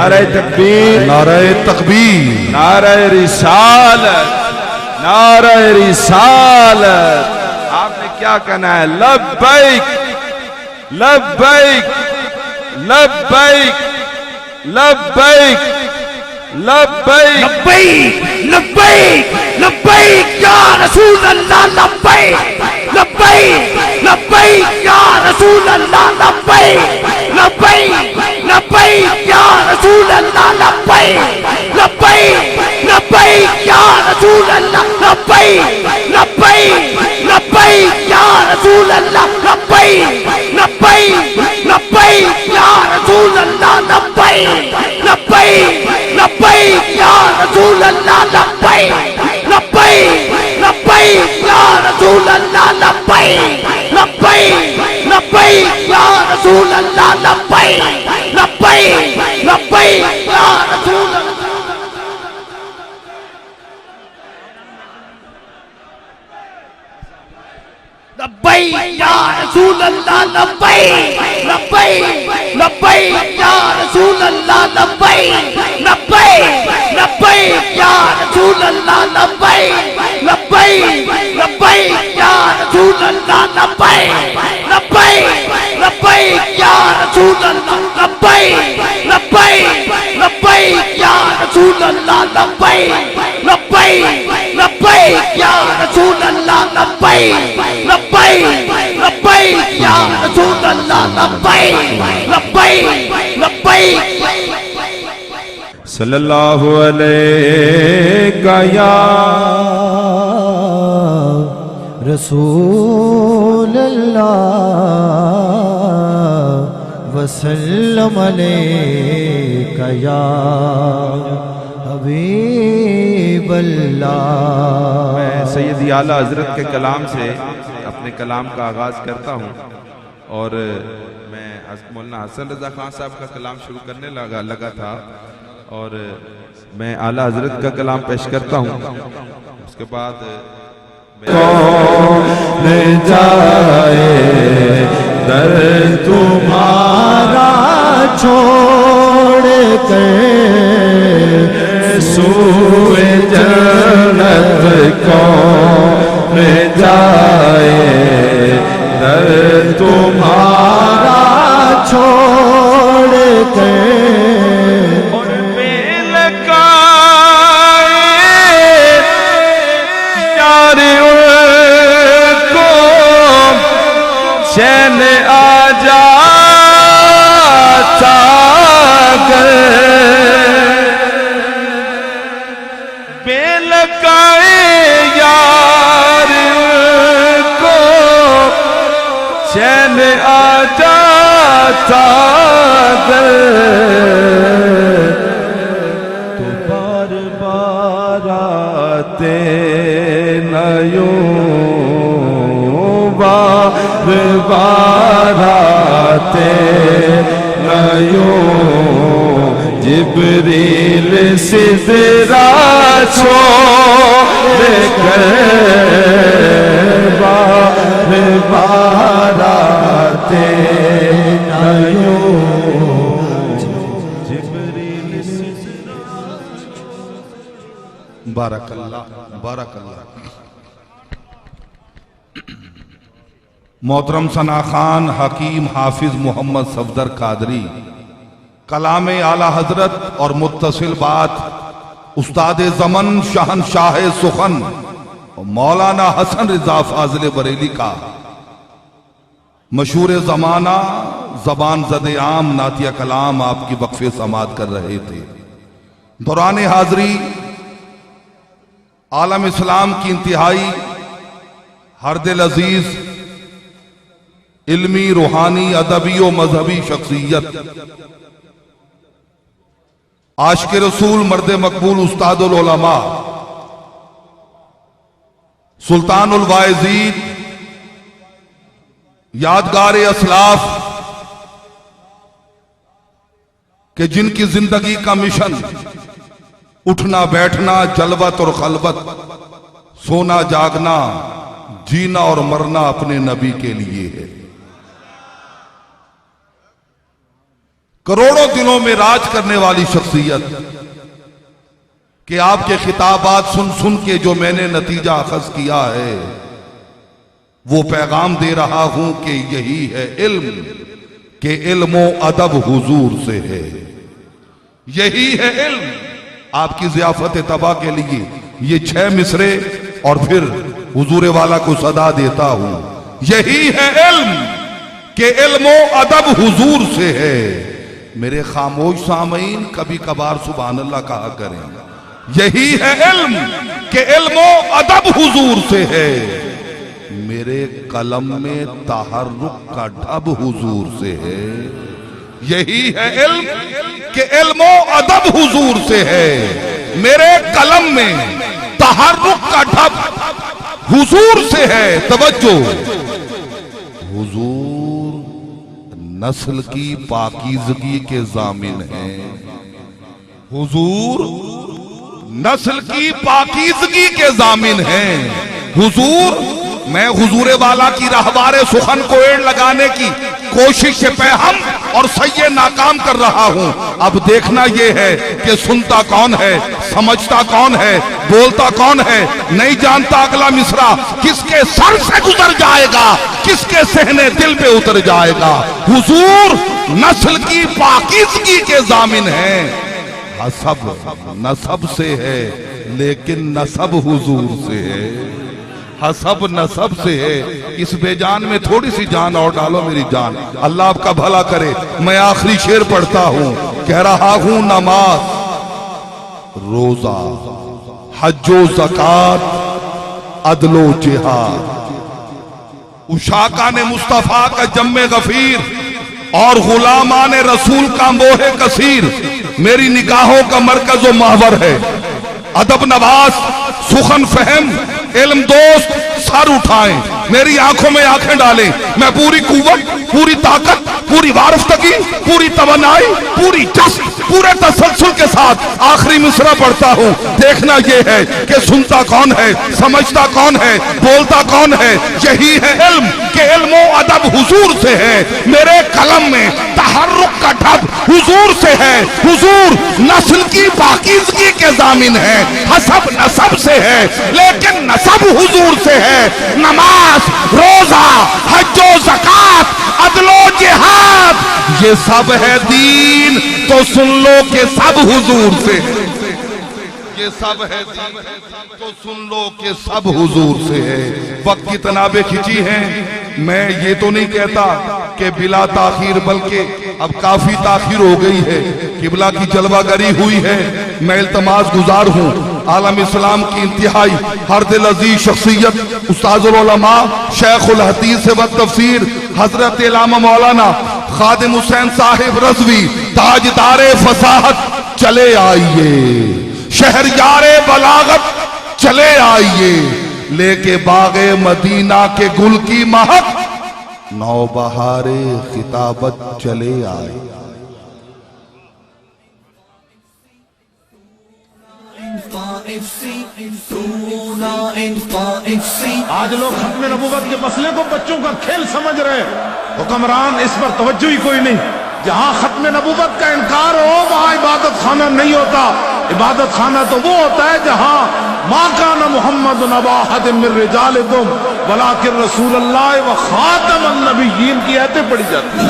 نعرہ تکبیر، نعرہ تکبیر، نعرہ رسالت، نعرہ رسالت۔ آپ نے کیا کہنا ہے؟ لبیک لبیک لبیک لبیک لبیک لبیک لبیک لبیک یا رسول اللہ لبیک لبیک لبیک یا رسول اللہ لبیک لبیک لبیک یا رسول اللہ لبیک لبیک لبیک یا رسول اللہ لبیک لبیک لبیک یا رسول اللہ لبیک لبیک لبیک یا رسول اللہ لبیک لبیک لبیک یا رسول اللہ لبیک لبیک لبیک یا رسول اللہ لبیک لبیک لبیک یا رسول اللہ لبیک لبیک لبیک یا رسول اللہ لبیک یا رسول اللہ لبیک لبیک لبیک یا رسول اللہ لبیک لبیک لبیک یا رسول اللہ لبیک لبیک لبیک یا رسول اللہ لبیک لبیک لبیک یا رسول اللہ لبیک لبیک لبیک یا رسول اللہ لبیک لبیک لبیک یا رسول اللہ لبیک لبیک لبیک یا رسول اللہ لبیک لبیک لبیک صلی اللہ علیہ یا رسول اللہ وسلم علیک یا حبیب اللہ۔ میں سیدی اعلیٰ حضرت کے کلام سے اپنے کلام کا آغاز کرتا ہوں، اور میں مولانا حسن رضا خان صاحب کا کلام شروع کرنے لگا تھا، اور میں اعلیٰ حضرت کا کلام پیش کرتا ہوں۔ اس کے بعد کون جائے در تمہارا چھوڑ کر سوئے جنت کون جائے در تمہارا چھوڑ کر چین آ جاتا گر بے لقائے یار کو چین آ جاتا گر تو بار بار آتے نہ یوں بار آتے نہ یوں جبریل سدرا چھوڑ کر بار آتے نہ یوں جبریل سدرا۔ بارک اللہ بارک اللہ۔ محترم ثنا خان حکیم حافظ محمد صفدر قادری، کلام اعلیٰ حضرت اور متصل بات استاد زمن شہنشاہ سخن مولانا حسن رضا فاضل بریلی کا مشہور زمانہ زبان زد عام نعتیہ کلام آپ کی وقف سماعت کر رہے تھے۔ دوران حاضری عالم اسلام کی انتہائی ہر دل عزیز علمی، روحانی، ادبی و مذہبی شخصیت، عاشق رسول، مرد مقبول، استاد العلماء، سلطان الواعظین، یادگار اسلاف کہ جن کی زندگی کا مشن اٹھنا بیٹھنا، جلوت اور خلوت، سونا جاگنا، جینا اور مرنا اپنے نبی کے لیے ہے۔ کروڑوں دلوں میں راج کرنے والی شخصیت کہ آپ کے خطابات سن سن کے جو میں نے نتیجہ اخذ کیا ہے وہ پیغام دے رہا ہوں کہ یہی ہے علم کہ علم و ادب حضور سے ہے. یہی ہے علم. آپ کی ضیافت طبع کے لیے یہ 6 مصرے اور پھر حضور والا کو صدا دیتا ہوں. یہی ہے علم کہ علم و ادب حضور سے ہے. میرے خاموش سامعین کبھی کبھار سبحان اللہ کہا کریں. یہی ہے علم کہ علم و ادب حضور سے ہے. میرے قلم میں تحرک کا ڈھب حضور سے ہے. یہی ہے علم کہ علم و ادب حضور سے ہے. میرے قلم میں تحرک کا ڈھب حضور سے ہے. توجہ. حضور نسل کی پاکیزگی کے ضامن ہیں. حضور نسل کی پاکیزگی کے ضامن ہیں. حضور میں حضور والا کی رہوار سخن کو ایڑ لگانے کی کوشش سے پہم اور سیے ناکام کر رہا ہوں. اب دیکھنا یہ ہے کہ سنتا کون ہے, سمجھتا کون ہے, بولتا کون ہے. نہیں جانتا اگلا مصرع کس کے سر سے گزر جائے گا, کس کے صحنے دل پہ اتر جائے گا. حضور نسل کی پاکیزگی کے ضامن ہیں. حسب نسب سے ہے لیکن نسب حضور سے ہے. حسب نسب سے ہے. اس بے جان میں تھوڑی سی جان اور ڈالو میری جان. اللہ آپ کا بھلا کرے. میں آخری شعر پڑھتا ہوں. کہہ رہا ہوں نماز, روزہ, حج و زکات, عدل و جہاد, اشاکان مصطفیٰ کا جم غفیر اور غلامان رسول کا موہ کثیر میری نگاہوں کا مرکز و محور ہے. ادب نواز, سخن فہم, علم دوست سر اٹھائیں, میری آنکھوں میں آنکھیں ڈالیں. میں پوری قوت, پوری طاقت, پوری وارفتگی, پوری توانائی, پوری جذب, پورے تسلسل کے ساتھ آخری مصرع پڑھتا ہوں. دیکھنا یہ ہے کہ سنتا کون ہے, سمجھتا کون ہے, بولتا کون ہے. یہی ہے علم کہ علم و ادب حضور سے ہے. میرے قلم میں تحرک کا ڈھب حضور سے ہے. حضور نسل کی پاکیزگی کے ضامن ہے. حسب نسب سے ہے لیکن نسب حضور سے ہے. نماز, روزہ, حج و زکات, عدل و جہاد یہ سب ہے دین تو سن لو کہ سب حضور سے. یہ سب ہے دین تو سن لو کہ سب حضور سے ہے. وقت کی تنابیں کھچی ہیں. میں یہ تو نہیں کہتا کہ بلا تاخیر بلکہ اب کافی تاخیر ہو گئی ہے. قبلہ کی جلوہ گری ہوئی ہے. میں التماس گزار ہوں عالم اسلام کی انتہائی ہر دل عزیز شخصیت استاذ العلماء شیخ الحدیث و تفسیر حضرت علامہ مولانا خادم حسین صاحب رضوی تاجدار فصاحت چلے آئیے, شہریار بلاغت چلے آئیے, لے کے باغ مدینہ کے گل کی مہک نوبہار خطابت چلے آئیے. آج لوگ ختم نبوت کے مسئلے کو بچوں کا کھیل سمجھ رہے. حکمران اس پر توجہ ہی کوئی نہیں. جہاں ختم نبوت کا انکار ہو وہاں عبادت خانہ نہیں ہوتا. عبادت خانہ تو وہ ہوتا ہے جہاں ما کان محمد ابا احد من رجالکم ولکن رسول اللہ و خاتم النبیین کی آیتیں پڑھی جاتی ہیں.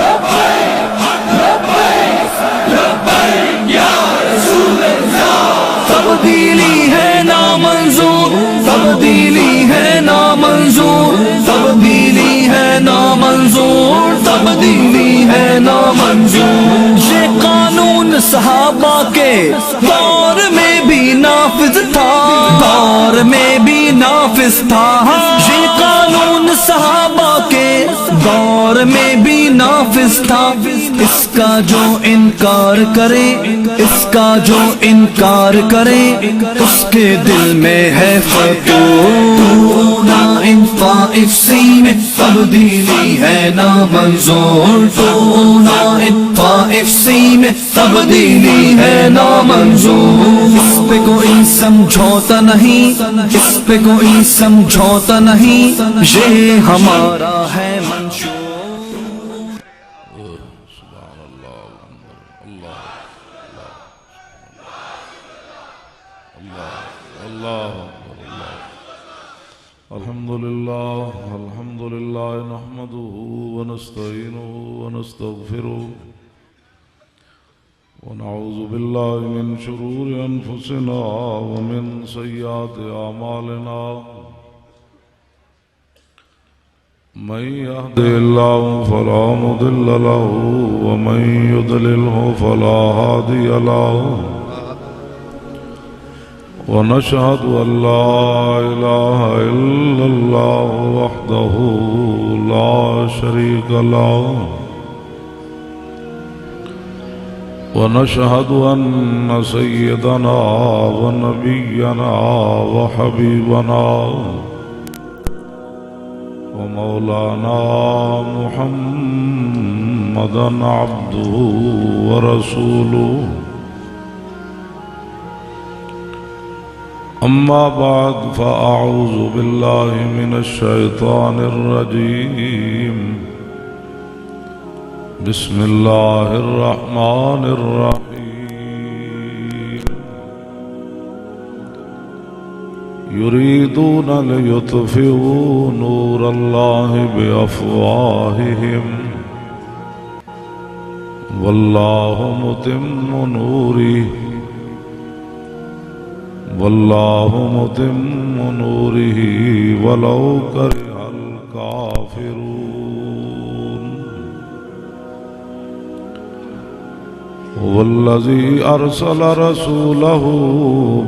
تبدیلی ہے نامنظور, تبدیلی ہے نامنظور, تبدیلی ہے نامنظور, تبدیلی ہے نامنظور. یہ قانون صحابہ کے دور میں بھی نافذ تھا, دور میں بھی نافذ تھا. یہ قانون صحابہ کے دور میں بھی نافذ تھا. اس کا جو انکار کرے, اس کا جو انکار کرے اس کے دل میں ہے فتور. ان فائفسی میں تبدیلی ہے نامنظور, تو ان فائفسی میں تبدیلی ہے نامنظور. اس پہ کوئی سمجھوتا نہیں, اس پہ کوئی سمجھوتا نہیں, یہ ہمارا ہے منشور. نحمده ونستعينه ونستغفره ونعوذ بالله من شرور أنفسنا ومن سيئات أعمالنا من يهده الله فلا مضل له ومن يضلله فلا هادي له ونشهد أن لا إله إلا الله وحده لا شريك له ونشهد أن سيدنا ونبينا وحبيبنا ومولانا محمدا عبده ورسوله أما بعد فأعوذ بالله من الشيطان الرجيم بسم الله الرحمن الرحيم يريدون ليطفئوا نور الله بأفواههم والله متم نوره ولو كره الكافرون هو الذي أرسل رسوله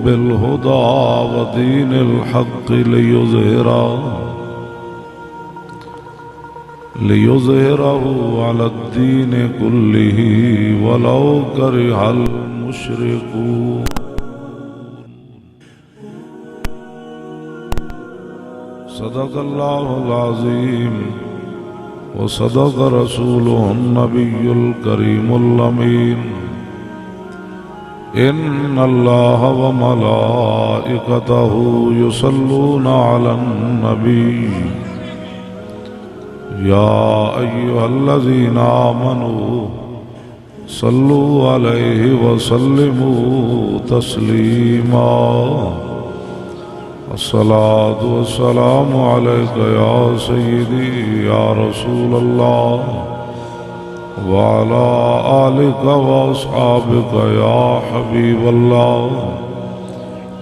بالهدى ودين الحق ليظهره على الدين كله ولو كره المشركون صدق الله العظيم وصدق رسوله النبي الكريم الأمين إن الله وملائكته يصلون على النبي يا أيها الذين آمنوا صلوا عليه وسلموا تسليما الصلاة والسلام عليك يا سيدي يا رسول الله وعلى آلك وأصحابك يا حبيب الله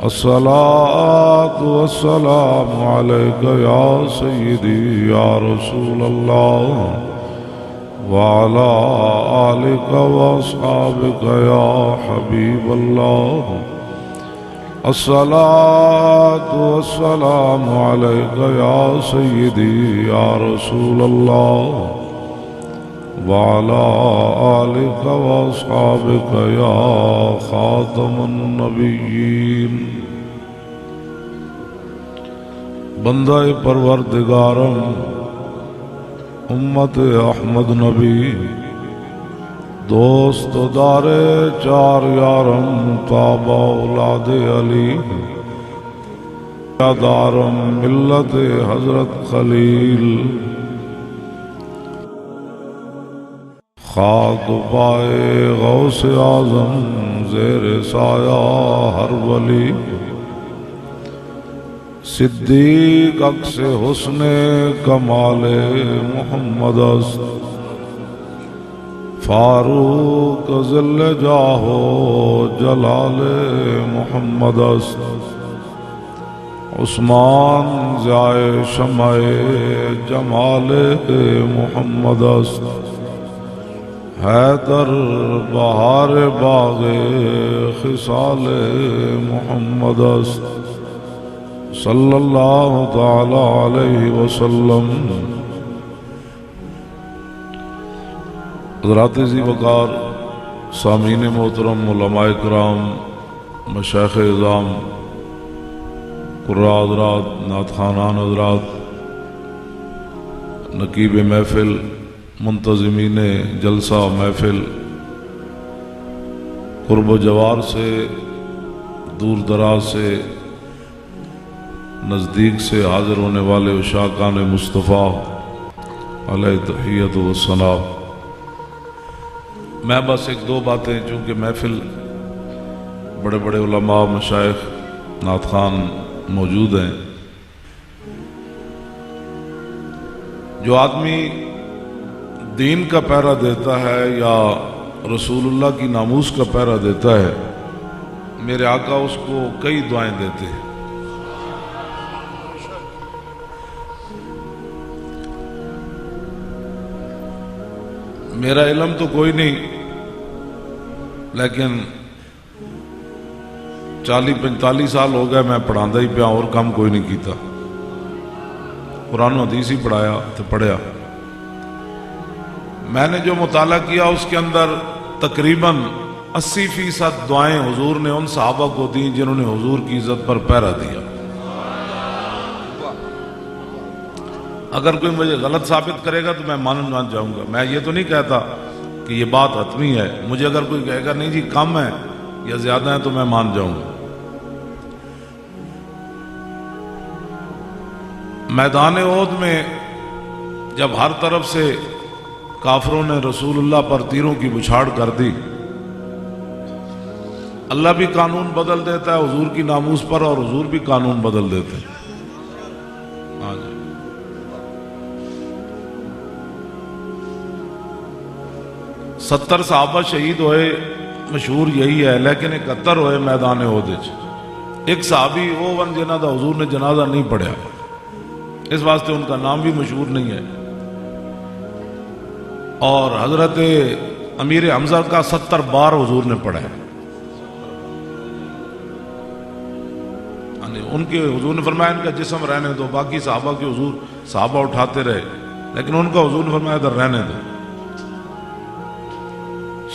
الصلاة والسلام عليك يا سيدي يا رسول الله وعلى آلك وأصحابك يا حبيب الله الصلاة والسلام عليك يا سيدي يا رسول الله وعلى آلك وأصحابك يا خاتم النبيين بندہ پروردگارم امت احمد نبی دوست دار چار یارم تابع اولاد علی دارم ملت حضرت خلیل خاک پائے غوث اعظم زیر سایہ ہر ولی صدیق عکس حسن کمال محمد است فاروق ذل جاہو جلال محمد است عثمان ضیائے شمع جمال محمد است حیدر بہار باغ خصال محمد است صلی اللہ تعالی علیہ وسلم حضرات ذی وقار سامعین محترم علماء کرام مشائخ اعظام قراء حضرات نعت خوانان حضرات نقیب محفل منتظمین جلسہ محفل قرب و جوار سے دور دراز سے نزدیک سے حاضر ہونے والے عشاقان مصطفیٰ علیہ تحیت و ثنا. میں بس ایک دو باتیں چونکہ محفل بڑے بڑے علماء مشائخ نعت خوان موجود ہیں، جو آدمی دین کا پہرا دیتا ہے یا رسول اللہ کی ناموس کا پہرا دیتا ہے، میرے آقا اس کو کئی دعائیں دیتے ہیں۔ میرا علم تو کوئی نہیں، لیکن 40-45 سال ہو گئے میں پڑھاندہ ہی پیا، اور کام کوئی نہیں کیتا، قرآن و حدیث ہی پڑھایا تو پڑھیا۔ میں نے جو مطالعہ کیا اس کے اندر تقریباً 80% دعائیں حضور نے ان صحابہ کو دیں جنہوں نے حضور کی عزت پر پہرا دیا۔ اگر کوئی مجھے غلط ثابت کرے گا تو میں مان جاؤں گا، میں یہ تو نہیں کہتا کہ یہ بات حتمی ہے، مجھے اگر کوئی کہے گا نہیں جی کم ہے یا زیادہ ہے تو میں مان جاؤں گا۔ میدان احد میں جب ہر طرف سے کافروں نے رسول اللہ پر تیروں کی بچھاڑ کر دی، اللہ بھی قانون بدل دیتا ہے حضور کی ناموس پر، اور حضور بھی قانون بدل دیتے ہیں۔ ہاں جی، 70 صحابہ شہید ہوئے، مشہور یہی ہے، لیکن 71 ہوئے میدان احد وچ۔ ایک صحابی وہ ون جنہ دا حضور نے جنازہ نہیں پڑھیا، اس واسطے ان کا نام بھی مشہور نہیں ہے۔ اور حضرت امیر حمزہ کا 70 بار حضور نے پڑھا ہے۔ ان کے حضور نے فرمایا ان کا جسم رہنے دو، باقی صحابہ کے حضور صحابہ اٹھاتے رہے، لیکن ان کا حضور نے فرمایا ادھر رہنے دو۔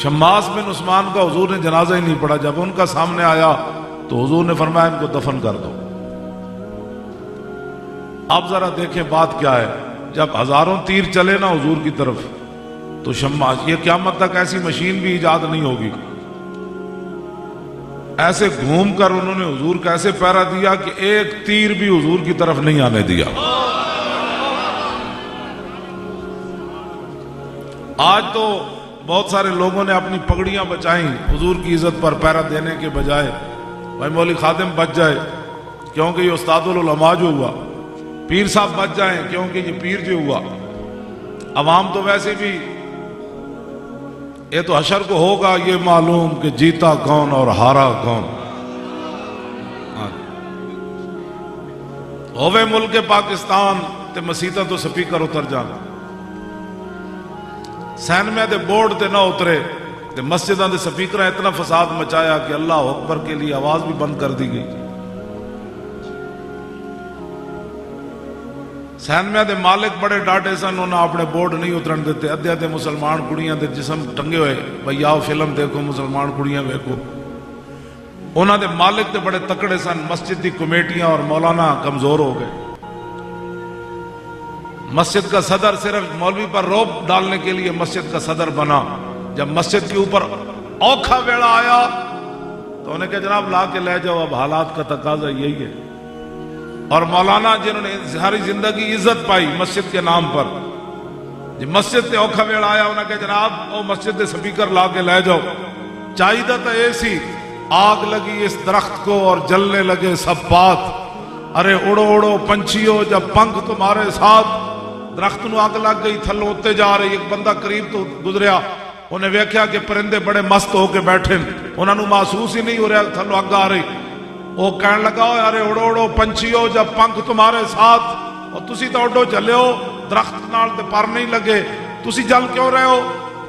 شماس بن عثمان کا حضور نے جنازہ ہی نہیں پڑھا، جب ان کا سامنے آیا تو حضور نے فرمایا ان کو دفن کر دو۔ آپ ذرا دیکھیں بات کیا ہے، جب ہزاروں تیر چلے نا حضور کی طرف تو شماس، یہ قیامت تک ایسی مشین بھی ایجاد نہیں ہوگی، ایسے گھوم کر انہوں نے حضور کا ایسے پہرا دیا کہ ایک تیر بھی حضور کی طرف نہیں آنے دیا۔ آج تو بہت سارے لوگوں نے اپنی پگڑیاں بچائیں حضور کی عزت پر پہرا دینے کے بجائے، بھائی مولوی خادم بچ جائے کیونکہ یہ استاد العلماء جو ہوا، پیر صاحب بچ جائیں کیونکہ یہ پیر جو ہوا۔ عوام تو ویسے بھی یہ تو حشر کو ہوگا یہ معلوم کہ جیتا کون اور ہارا کون۔ ہووے ملک پاکستان تے مسیطہ تو سپیکر اتر جانا، سینمے دے بورڈ تے نہ اترے تے مسجداں دے سپیکر اتنا فساد مچایا کہ اللہ اکبر کے لیے آواز بھی بند کر دی گئی۔ سینمے دے مالک بڑے ڈاٹے سن، انہاں اپنے بورڈ نہیں اترن دیتے، ادھے ادھے مسلمان کڑیاں دے جسم ٹنگے ہوئے، بھئی آؤ فلم دیکھو مسلمان کڑیاں ویکھو۔ انہاں دے مالک تے بڑے تکڑے سن، مسجد دی کمیٹیاں اور مولانا کمزور ہو گئے۔ مسجد کا صدر صرف مولوی پر روب ڈالنے کے لیے مسجد کا صدر بنا، جب مسجد کے اوپر اوکھا ویڑا آیا تو انہیں کہا جناب لا کے لے جاؤ، اب حالات کا تقاضا یہی ہے۔ اور مولانا جنہوں نے ساری زندگی عزت پائی مسجد کے نام پر، جب مسجد تے اوکھا ویڑا آیا انہیں کہا جناب او مسجد دے سپیکر لا کے لے جاؤ، چاہیدہ تا ایسی آگ لگی اس درخت کو اور جلنے لگے سب پات، ارے اڑو اڑو پنچھیو جب پنکھ تمہارے ساتھ۔ درخت نو آگ لگ گئی، تھلو اتے جا رہی، ایک بندہ قریب تو گزریا، انہیں ویکھیا کہ پرندے بڑے مست ہو کے بیٹھے، انہوں نے محسوس ہی نہیں ہو رہا تھلو اگ آ رہی۔ وہ کہنے لگا ارے اڑو اڑو پنچھیو جب پنکھ تمہارے ساتھ، اور تسی تو اڈو چلے ہو، درخت نال تے پر نہیں لگے، تسی جل کیوں رہے ہو؟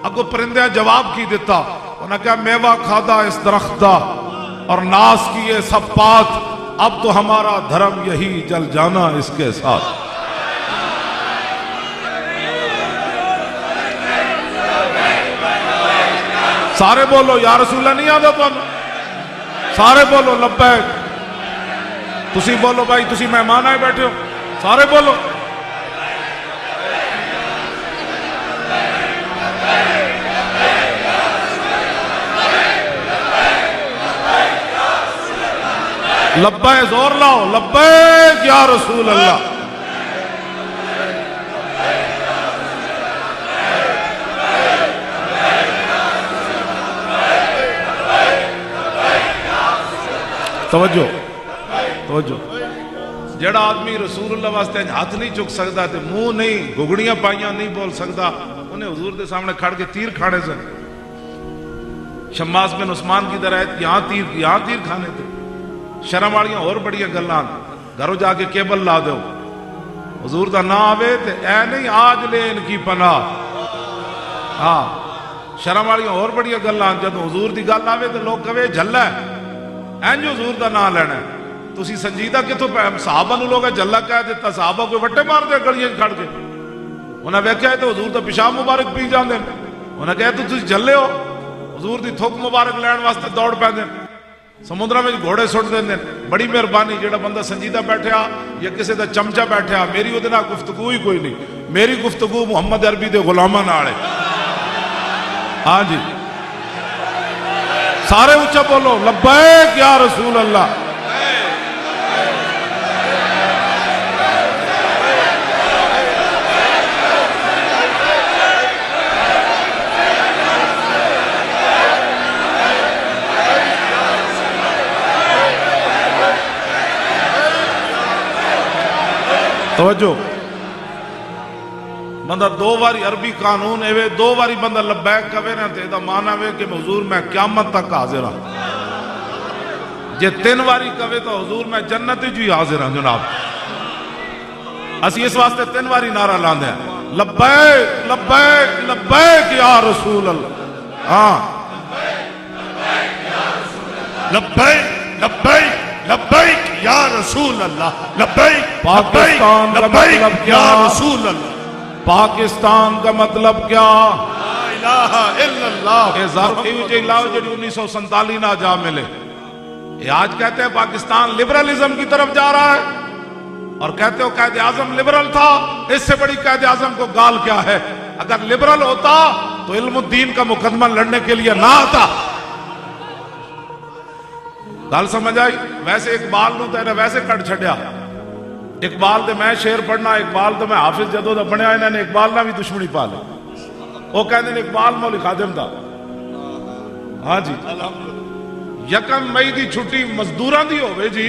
اگو پرندے جواب کی دیتا، انہوں نے کہا میوہ کھادا اس درخت دا اور ناس کیے سب پات، اب تو ہمارا دھرم یہی جل جانا اس کے ساتھ۔ سارے بولو یا رسول اللہ، نہیں آدھا تو سارے بولو لبیک، تسی بولو بھائی تسی مہمان آئے بیٹھے ہو، سارے بولو لبیک، زور لاؤ لبیک یا رسول اللہ۔ توجہ توجہ، جڑا آدمی رسول اللہ واسطے ہاتھ نہیں چک سکتا تے منہ نہیں گھگڑیاں پائیاں نہیں بول سکتا، انہیں حضور دے سامنے کھڑ کے تیر کھانے سے شماس بن عثمان کی طرح یہاں تیر کھانے تھے. شرم والیاں اور بڑیاں گلاں گھروں جا کے کیبل لا دو، حضور دا نام آوے تے اے نہیں آج لے ان کی پناہ. ہاں شرم والیاں اور بڑیاں گلاں جدوں حضور دی گل آوے تے لوگ کہے جھلا ہے این جو حضور دا نام لینا ہے. تسی سنجیدہ کتوں پہ صحابہ نو لوگ جھلا کہہ دیتا، صحابہ کوئی وٹے مار دے گلیاں کھڑ کے. انہاں ویکھیا تے حضور دا پیشاب مبارک پی جاندے، انہاں کہے تو تسی جھلے ہو، حضور دی تھوک مبارک لین واسطے دوڑ پیندے، سمندر میں گھوڑے سٹ دیں. بڑی مہربانی جڑا بندہ سنجیدہ بیٹھیا یا کسی دا چمچا بیٹھیا، میری وہ نال گفتگو ہی کوئی نہیں، میری گفتگو محمد عربی دے غلاماں نال ہے. ہاں جی سارے اونچا بولو لبیک یا رسول اللہ. توجہ، بندہ دو باری عربی قانون ہے، دو باری بندہ لبیک کہے نا تے دا معنی ہے کہ حضور میں قیامت تک حاضر ہوں. جے تین باری کہے تو حضور میں جنت جو ہی حاضر ہوں. جناب اسی اس واسطے تین باری نعرہ لاندے ہیں لبیک لبیک لبیک یا رسول اللہ. ہاں لبیک لبیک لبیک یا رسول اللہ، لبیک پاکستان کا مطلب یا کیا؟ رسول اللہ، پاکستان کا مطلب کیا؟ لا الہ الا اللہ. یہ ذاتی وجہ لاؤ جڑی 1947 نہ جا ملے. یہ آج کہتے ہیں پاکستان لبرلزم کی طرف جا رہا ہے اور کہتے ہو قائد اعظم لبرل تھا. اس سے بڑی قائد اعظم کو گال کیا ہے؟ اگر لبرل ہوتا تو علم الدین کا مقدمہ لڑنے کے لیے نہ آتا. گل سمجھ آئی؟ ویسے اقبال نو تے ویسے کٹ چھڈیا. اقبال تے میں شعر پڑھنا، اقبال تو میں حافظ جدوں دا بنیا، انہوں نے اقبال نہ بھی دشمنی پا لی. وہ کہتے ہیں اقبال مولوی خادم دا. ہاں جی یکم مئی دی چھٹی مزدوراں دی ہوے جی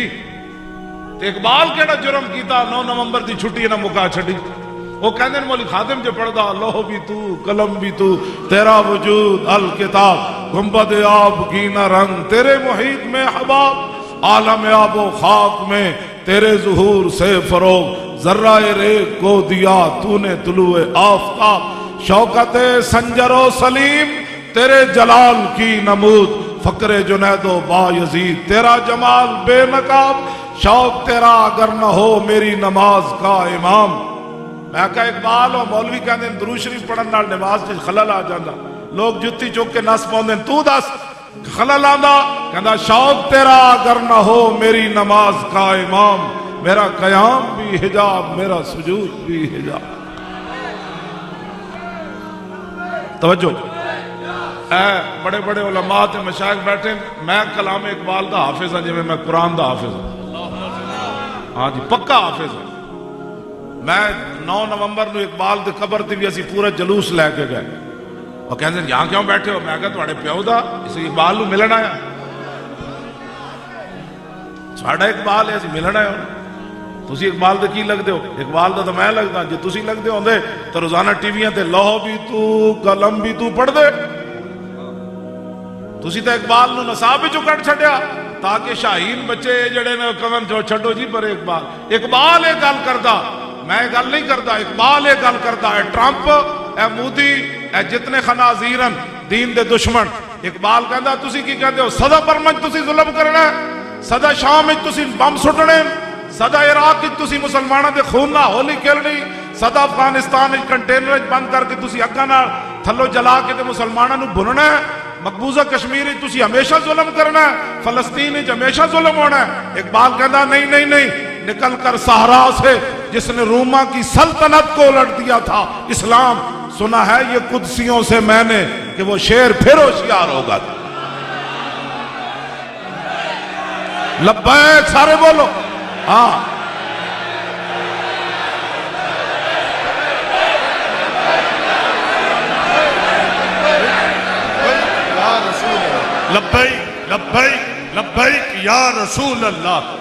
تے اقبال کیڑا جرم کیتا 9 نومبر دی چھٹی نہ مکا چھڈی. وہ کہتے ہیں مولوی خادم جو پڑھدا لوح بھی تو قلم بھی تو تیرا وجود الکتاب گنبد آب کی نہ رنگ تیرے محیط میں حباب عالم آب و خاک میں تیرے ظہور سے فروغ ذرہ ریگ کو دیا تو نے طلوع آفتاب شوکت سنجر و سلیم تیرے جلال کی نمود فقر جنید و با یزید تیرا جمال بے نقاب شوق تیرا اگر نہ ہو میری نماز کا امام. میں کہا اقبال و مولوی کہندے درود شریف پڑھن نال نماز وچ خلل آ جاندا. لوگ جتی چوک کے نس پاؤندے تو دس خلل آندا. کہندا شوق تیرا اگر نہ ہو میری نماز کا امام میرا قیام بھی حجاب میرا سجود بھی حجاب. توجہ اے بڑے بڑے علماء تے مشائخ بیٹھے. میں کلام اقبال دا حافظ ہاں جی میں قرآن دا حافظ ہوں. ہاں جی پکا حافظ ہوں. میں 9 نومبر نو اقبال دی قبر تے بھی اسی پورا جلوس لے کے گئے. اور کہندے یہاں کیوں بیٹھے ہو؟ میں کہا تواڈے پیو دا اس اقبال نو ملن آیا. ساڈا اقبال ہے اسی ملن آیا. تسی اقبال دے کی لگدے ہو؟ اقبال دا تو میں لگدا. جے تسی لگدے ہوندے تو روزانہ ٹی ویاں تے لوح بھی تو قلم بھی تو پڑھ دے. تسی تے اقبال نو نصاب وچوں کٹ چھڈیا تاکہ شاہین بچے جڑے نے کون جو چھڈو جی پر اقبال یہ گل کردا. میں گل نہیں کرتا. اقبال یہ گل کرتا ہے. ٹرمپ اے مودی اے جتنے خنازیرن دین دے دشمن. اقبال کہندا تسی کی کہندے ہو؟ سدا برمج تسی ظلم کرنا ہے، سدا شام وچ تسی بم سٹنے، سدا عراق وچ تسی مسلماناں دے خون نال ہولی کھیلنی، سدا افغانستان وچ کنٹینر وچ بند کر کے تسی اگاں نال تھلو جلا کے تے مسلماناں نو بھننا ہے. مقبوضہ کشمیر وچ تسی ہمیشہ ظلم کرنا ہے، فلسطین وچ ہمیشہ ظلم ہونا ہے. اقبال کہندا نہیں نہیں نہیں، نکل کر صحرا سے جس نے روما کی سلطنت کو الٹ دیا تھا اسلام. سنا ہے یہ قدسیوں سے میں نے کہ وہ شیر پھر ہوشیار ہوگا. لبیک سارے بولو. ہاں لبیک لبیک لبیک یا رسول اللہ،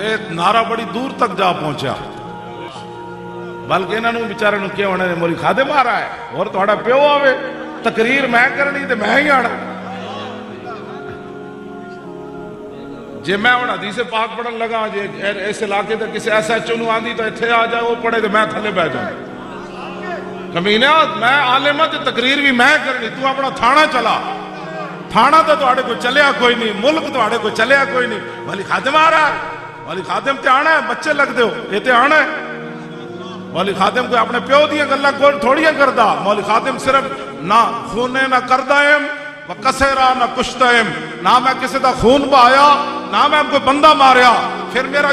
ਇਹ ਨਾਰਾ ਬੜੀ ਦੂਰ ਤੱਕ ਜਾ ਪਹੁੰਚਿਆ, ਬਲਕਿ ਇਹਨਾਂ ਨੂੰ ਵਿਚਾਰਿਆਂ ਨੂੰ ਕਿਹਾ ਉਹਨਾਂ ਨੇ ਮੌਲੀ ਖਾਦਿਮ ਆ ਰਹਾ ਹੈ, ਹੋਰ ਤੁਹਾਡਾ ਪਿਓ ਆਵੇ ਤਕਰੀਰ ਮੈਂ ਕਰਨੀ ਤੇ ਮੈਂ ਹੀ ਆਣਾ। ਜੇ ਮੈਂ ਹੁਣ ਹਦੀਸੇ ਪਾਕ ਪੜਨ ਲਗਾ, ਜੇ ਇਸ ਇਲਾਕੇ ਦੇ ਕਿਸੇ SHO ਨੂੰ ਆਂਦੀ ਤਾਂ ਇੱਥੇ ਆ ਜਾ, ਉਹ ਪੜੇ ਤੇ ਮੈਂ ਥੱਲੇ ਬਹਿ ਜਾਵਾਂ। ਕਮੀਨਾ ਮੈਂ ਆਲਿਮ ਤੇ ਤਕਰੀਰ ਵੀ ਮੈਂ ਕਰਨੀ, ਤੂੰ ਆਪਣਾ ਥਾਣਾ ਚਲਾ। ਥਾਣਾ ਤਾਂ ਤੁਹਾਡੇ ਕੋਲ ਚੱਲਿਆ ਕੋਈ ਨਹੀਂ, ਮੁਲਕ ਤੁਹਾਡੇ ਕੋਲ ਚੱਲਿਆ ਕੋਈ ਨਹੀਂ। ਮੌਲੀ ਖਾਦਿਮ ਆ ਰਹਾ ਹੈ, ਮੌਲੀ ਖਾਦਿਮ ਤੇ ਆਣਾ ਹੈ, ਬੱਚੇ ਲੱਗਦੇ ਹੋ, ਇਹ ਤੇ ਆਣਾ ਹੈ। ਮੌਲੀ ਖਾਦਿਮ ਕੋਈ ਆਪਣੇ ਪਿਓ ਦੀਆਂ ਗੱਲਾਂ ਕੋਈ ਥੋੜੀਆਂ ਕਰਦਾ। ਮੌਲੀ ਖਾਦਿਮ ਸਿਰਫ ਨਾ ਖੂਨੇ ਨਾ ਕਰਦਾ ਐ ਕਸੇਰਾ ਨਾ ਕੁਸ਼ਤਾ ਐ, ਨਾ ਮੈਂ ਕਿਸੇ ਦਾ ਖੂਨ ਬਹਾਇਆ, ਨਾ ਮੈਂ ਕੋਈ ਬੰਦਾ ਮਾਰਿਆ। ਫਿਰ ਮੇਰਾ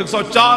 104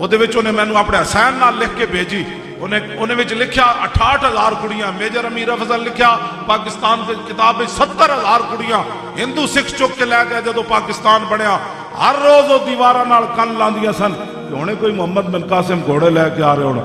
ਉਹਦੇ ਵਿੱਚ ਉਹਨੇ ਮੈਨੂੰ ਆਪਣੇ ਹਸੈਨ ਨਾਲ ਲਿਖ ਕੇ ਭੇਜੀ। ਉਹਨੇ ਵਿੱਚ ਲਿਖਿਆ 68,000 ਕੁੜੀਆਂ। ਮੇਜਰ ਅਮੀਰ ਅਫਜ਼ਲ ਲਿਖਿਆ ਪਾਕਿਸਤਾਨ ਦੀ ਕਿਤਾਬ ਵਿੱਚ 70,000 ਕੁੜੀਆਂ ਹਿੰਦੂ ਸਿੱਖ ਚੁੱਕ ਕੇ ਲੈ ਗਏ ਜਦੋਂ ਪਾਕਿਸਤਾਨ ਬਣਿਆ। ਹਰ ਰੋਜ਼ ਉਹ ਦੀਵਾਰਾਂ ਨਾਲ ਕੰਨ ਲਾਉਂਦੀਆਂ ਸਨ ਕਿ ਹੁਣੇ ਕੋਈ ਮੁਹੰਮਦ ਬਿਨ ਕਾਸਿਮ ਘੋੜੇ ਲੈ ਕੇ ਆ ਰਹੇ ਹੋਣਾ,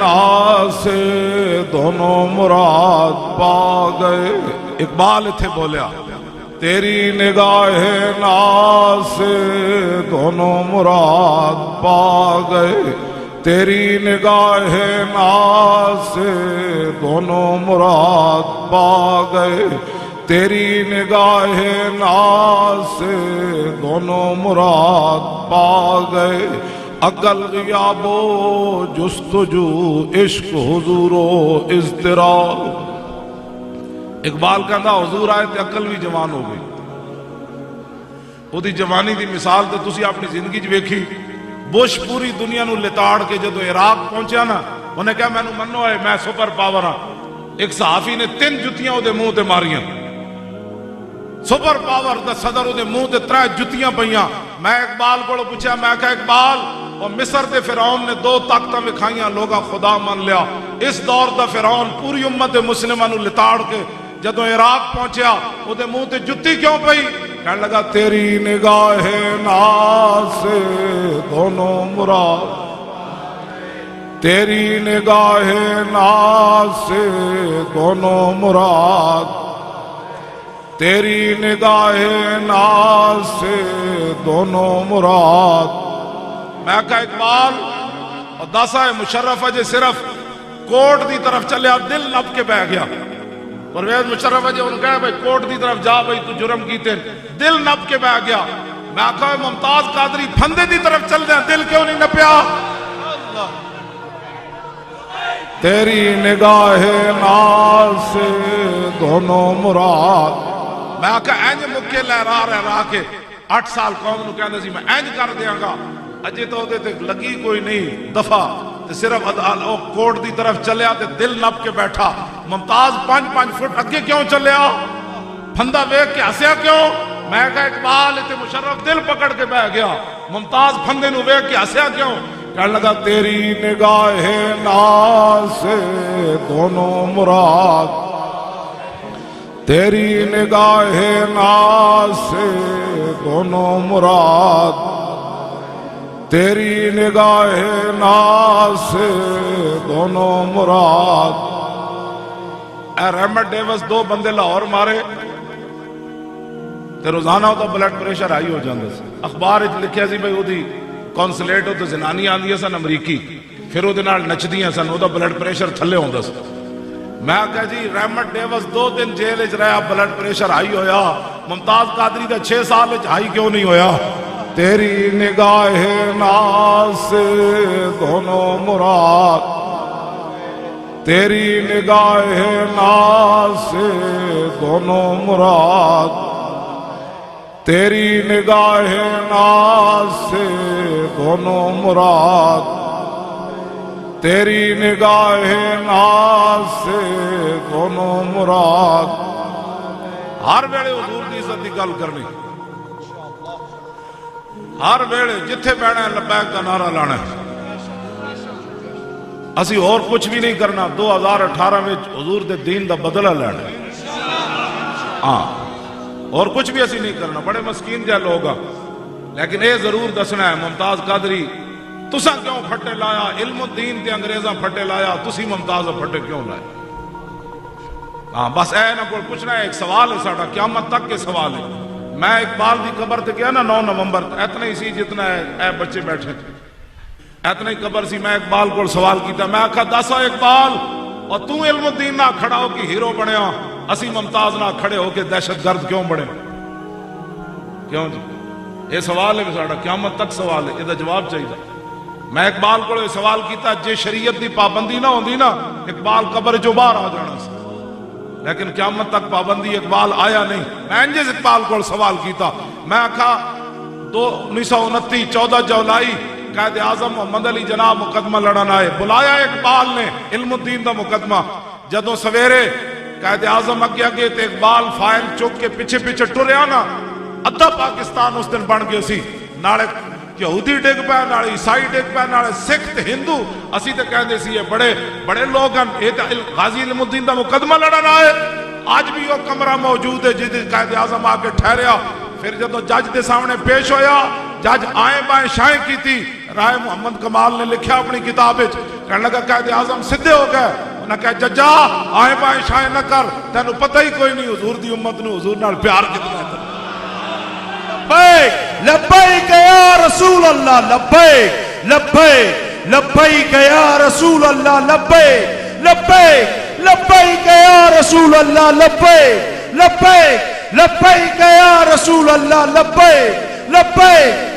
ناز سے دونوں مراد پا گئے. اقبال اتھے بولیا تیری نگاہ ناز سے دونوں مراد پا گئے. تیری نگاہ ناز سے دونوں مراد پا گئے. تیری نگاہ ناز سے دونوں مراد پا گئے. عقل غیاب و جستجو عشق حضور و اضطراب. اقبال کہندا حضور آئے تے عقل بھی جوان ہو گئی. وہ دی جوانی دی مثال تے تسی اپنی زندگی چ ویکھی. بش پوری دنیا نو لتاڑ کے جدو عراق پہنچیا نا انہیں کہا میں نو منو ہے میں سپر پاور ہاں. ایک صحافی نے 3 جتیاں وہ منہ تے ماریاں. سپر پاور دا صدر وہ منہ تے 3 جتیاں پئیاں. میں اقبال کو پوچھا میں کہا اقبال اور مصر دے فرعون نے 2 طاقتاں وکھائیاں لوگا خدا من لیا. اس دور دا فرعون پوری امت مسلمہ نو لتاڑ کے جدو عراق پہنچیا وہ منہ تے جتی کیوں پئی؟ کہنے لگا تیری نگاہ ناز سے دونوں مراد. تیری نگاہ ناز سے دونوں مراد. تیری نگاہ ناز سے دونوں مراد. میں کہا اقبال اور داسا مشرف جے صرف کوٹ دی طرف چلیا دل نب کے بہ گیا. پرویز مشرف جی انہوں نے کہا بھائی کوٹ دی طرف جا بھائی تو جرم کیتے دل نب کے بہ گیا. میں کہا ممتاز قادری پھندے دی طرف چل دیں دل کیوں نہیں نپیا؟ تیری نگاہ ناز سے دونوں مراد. میں کہا اینج مکے لہرا کے 8 سال قوم نو کہنے سی میں اینج کر دیاں گا. اجے تو دے تے لگی کوئی نہیں دفعہ صرف کوٹ دی طرف چلیا تے دل نپ کے بیٹھا. ممتاز 5 فٹ اگے کیوں چلیا؟ پھندا ویکھ کے ہسیا کیوں؟ میں کہا اقبال تے مشرف دل پکڑ کے بہ گیا. ممتاز پھندے نو ویکھ کے ہسیا کیوں؟ کہنے لگا تیری نگاہ ناز سے دونوں مراد. تیری نگاہ ناز سے دونوں مراد. تیری نگاہ ناز سے دونوں مراد. اے رحمت ڈیوس 2 بندے لاہور مارے تے روزانہ دا بلڈ پریشر ہائی ہو جاندا سی. اخبار وچ لکھیا سی بھئی اودی کونسلیٹ تے زنانی آندی سن امریکی پھر اودے نال نچدیاں سن اودا بلڈ پریشر تھلے ہوندا سی. میں کہا جی رحمت ڈیوس 2 دن جیل وچ رہیا بلڈ پریشر ہائی ہویا. ممتاز قادری دا 6 سال وچ ہائی کیوں نہیں ہویا؟ تیری نگاہ ناز سے دونوں مراد. تیری نگاہ ناز سے دونوں مراد. تیری نگاہ ناز سے دونوں مراد. تیری نگاہ ناز سے دونوں مراد. ہر ویلے حضور دی عزت دی گل کرنی. ہر ویلے جتھے بیٹھنا ہے لبیک کا نعرہ لانا ہے. اسی اور کچھ بھی نہیں کرنا. 2018 میں حضور دے دین دا بدلہ لینا ہے. ہاں اور کچھ بھی اسی نہیں کرنا. بڑے مسکین جہ لوگ ہاں لیکن اے ضرور دسنا ہے ممتاز قادری تساں کیوں پھٹے لایا؟ علم الدین تے انگریزاں پھٹے لایا تسی ممتاز پھٹے کیوں لائے؟ ہاں بس اے نہ کوئی پوچھنا ہے. ایک سوال ہے ساڈا قیامت تک کے سوال ہے. میں اقبال دی قبر تے گیا نا 9 نومبر اتنا ہی سی جتنا ہے اے بچے بیٹھے اتنا ہی قبر سی. میں اقبال کو سوال کیتا. میں آکھا دسا اقبال اور تو علم الدین نہ کھڑا ہو کے ہیرو بنیا اسی ممتاز نہ کھڑے ہو کے دہشت گرد کیوں بڑے؟ کیوں جی؟ یہ سوال ہے ساڈا قیامت تک سوال ہے. یہ جواب چاہیے. میں اقبال کو سوال کیتا جے شریعت دی پابندی نہ ہوندی نا اقبال قبر جو باہر آ جانا سی. لیکن قیامت تک پابندی اقبال آیا نہیں. میں انجز اقبال کو سوال کیتا. میں آکھا 1929 14 جولائی قائد اعظم محمد علی جناح مقدمہ لڑن آئے. بلایا اقبال نے علم الدین دا مقدمہ. جدوں سویرے قائد اعظم اگے اگے تے اقبال فائل چک کے پیچھے پیچھے ٹریا نا ادھا پاکستان اس دن بن گئے سی. نالے یہودی ڈگ پے نالے عیسائی ڈگ پے نالے سکھ تے ہندو. اسی تے کہندے سی یہ بڑے بڑے لوگ ہیں. یہ تے غازی علم الدین دا مقدمہ لڑن آئے. آج بھی وہ کمرہ موجود ہے جس قائد اعظم آ کے ٹھہریا. پھر جدو جج دے سامنے پیش ہویا جج آئیں بائیں شائیں کی تھی. رائے محمد کمال نے لکھا اپنی کتاب وچ, کہنے لگا قائد اعظم سدھے ہو گئے. انہاں کہا ججا آئیں بائیں شائیں نہ کر, تینوں پتہ ہی کوئی نہیں حضور دی امت نو حضور نال پیار کتنا ہے. لبیک لبیک یا رسول اللہ, لبیک لبیک لبیک یا رسول اللہ, لبیک لبیک لبیک یا رسول اللہ, لبیک لبیک لبیک یا رسول اللہ, لبیک لبیک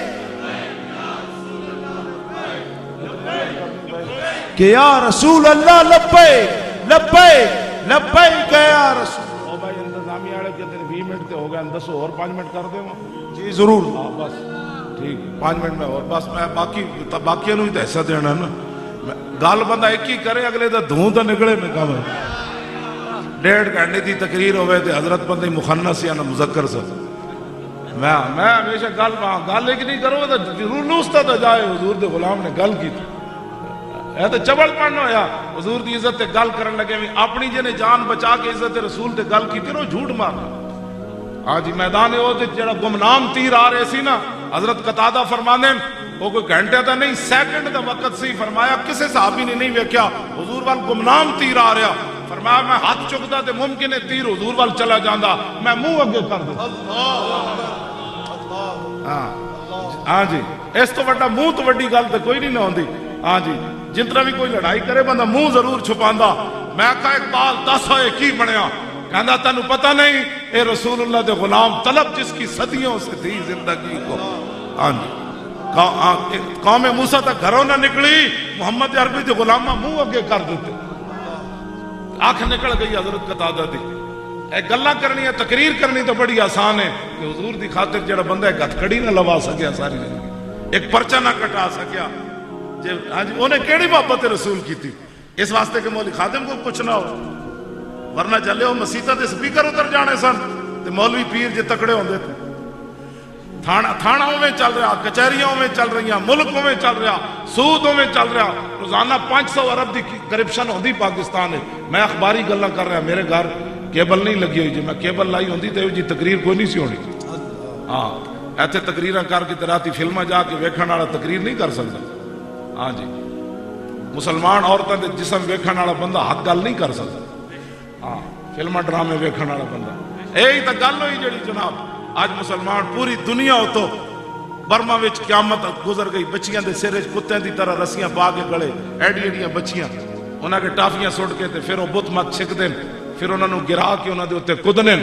کہ یا رسول اللہ, لبیک لبیک لبیک یا رسول. او بھائی انتظامیہ والے کہتے ہیں 20 منٹ تے ہو گئے, دسو اور 5 منٹ کر دیں. جی ضرور. ہاں بس ٹھیک 5 منٹ میں اور بس. میں باقی نو ہی حصہ دینا نا. گل بندہ ایک ہی کرے, اگلے دا دھوں تو نکلے. میں کہا 1.5 گھنٹے دی تقریر ہوئے تے حضرت بندے مخنث یا نہ مذکر سے. میں ہمیشہ گل ایک نہیں کروں تو ضرور لوستا تو جائے. حضور دے غلام نے گل کی تھی, اے تو چبل پڑھنا ہویا. حضور دی عزت تے گل کرن لگے, اپنی جنے جان بچا کے عزت رسول تے گل کی تھی, جھوٹ مارنا. ہاں جی میدان احد جڑا گمنام تیر آ رہے سی نا, حضرت قتادہ فرمانے وہ کوئی گھنٹے تا نہیں سیکنڈ دا وقت سی. فرمایا کسے صحابی نے نہیں ویکھیا حضور وال گمنام تیر آ رہا. فرمایا میں ہاتھ چکدا تے ممکن ہے تیر حضور وال چلا جاندا, میں منہ اگے کر دے. ہاں جی اس تو بڑا منہ تو بڑی گل تے کوئی نہیں نہ ہوندی. ہاں جی جتنا بھی کوئی لڑائی کرے بندہ منہ ضرور چھپاندا. میں کہا اقبال دس ہوئے کی بنیا, کہندا تینوں پتہ نہیں اے رسول اللہ دے غلام طلب جس کی صدیوں سے تھی زندگی کو. ہاں جی قوم موسیٰ تک گھروں نہ نکلی, محمد عربی دے غلامہ منہ اگے کر دیتے. آنکھ نکل گئی حضرت قتادہ دی. اے گلاں کرنی ہے, تقریر کرنی تو بڑی آسان ہے, کہ حضور دی خاطر جڑا بندہ ایک ہتھکڑی نہ لوا سکیا ساری زندگی, ایک پرچہ نہ کٹا سکیا. ہاں جی انہیں کیڑی محبت رسول کی تھی, اس واسطے کہ مولوی خادم کو کچھ نہ ہو, ورنہ چلے ہو مسیطہ دے سپیکر اتر جانے سن تے مولوی پیر جے تکڑے ہوندے تھے. تھاناؤں میں چل رہا, کچہریوں میں چل رہی, ملکوں میں چل رہا, سودوں میں چل رہا. روزانہ 500 ارب دی کرپشن ہوندی پاکستان ہے. میں اخباری گلاں کر رہا, میرے گھر کیبل نہیں لگی ہوئی. جی میں کیبل لائی ہوندی تے جی تقریر کوئی نہیں سی ہونی. ہاں ایتھے تقریراں کر کے راتی فلماں جا کے ویکھن والا تقریر نہیں کر سکتا. ہاں جی مسلمان عورتوں دے جسم ویکھن والا بندہ حق گل نہیں کر سکتا. ہاں فلماں ڈرامے ویکھن والا بندہ, یہی تو گل ہوئی جڑی جناب آج مسلمان پوری دنیا تو برما وچ قیامت گزر گئی. بچیاں دے سر وچ کتےاں دی طرح رسیاں پا کے گلے, ایڈی ایڈیاں بچیاں, انہاں کے ٹافیاں سٹ کے تے پھر وہ بت مت چھک دین, پھر انہاں نو گرا کے انہاں دے اوتے کدنے,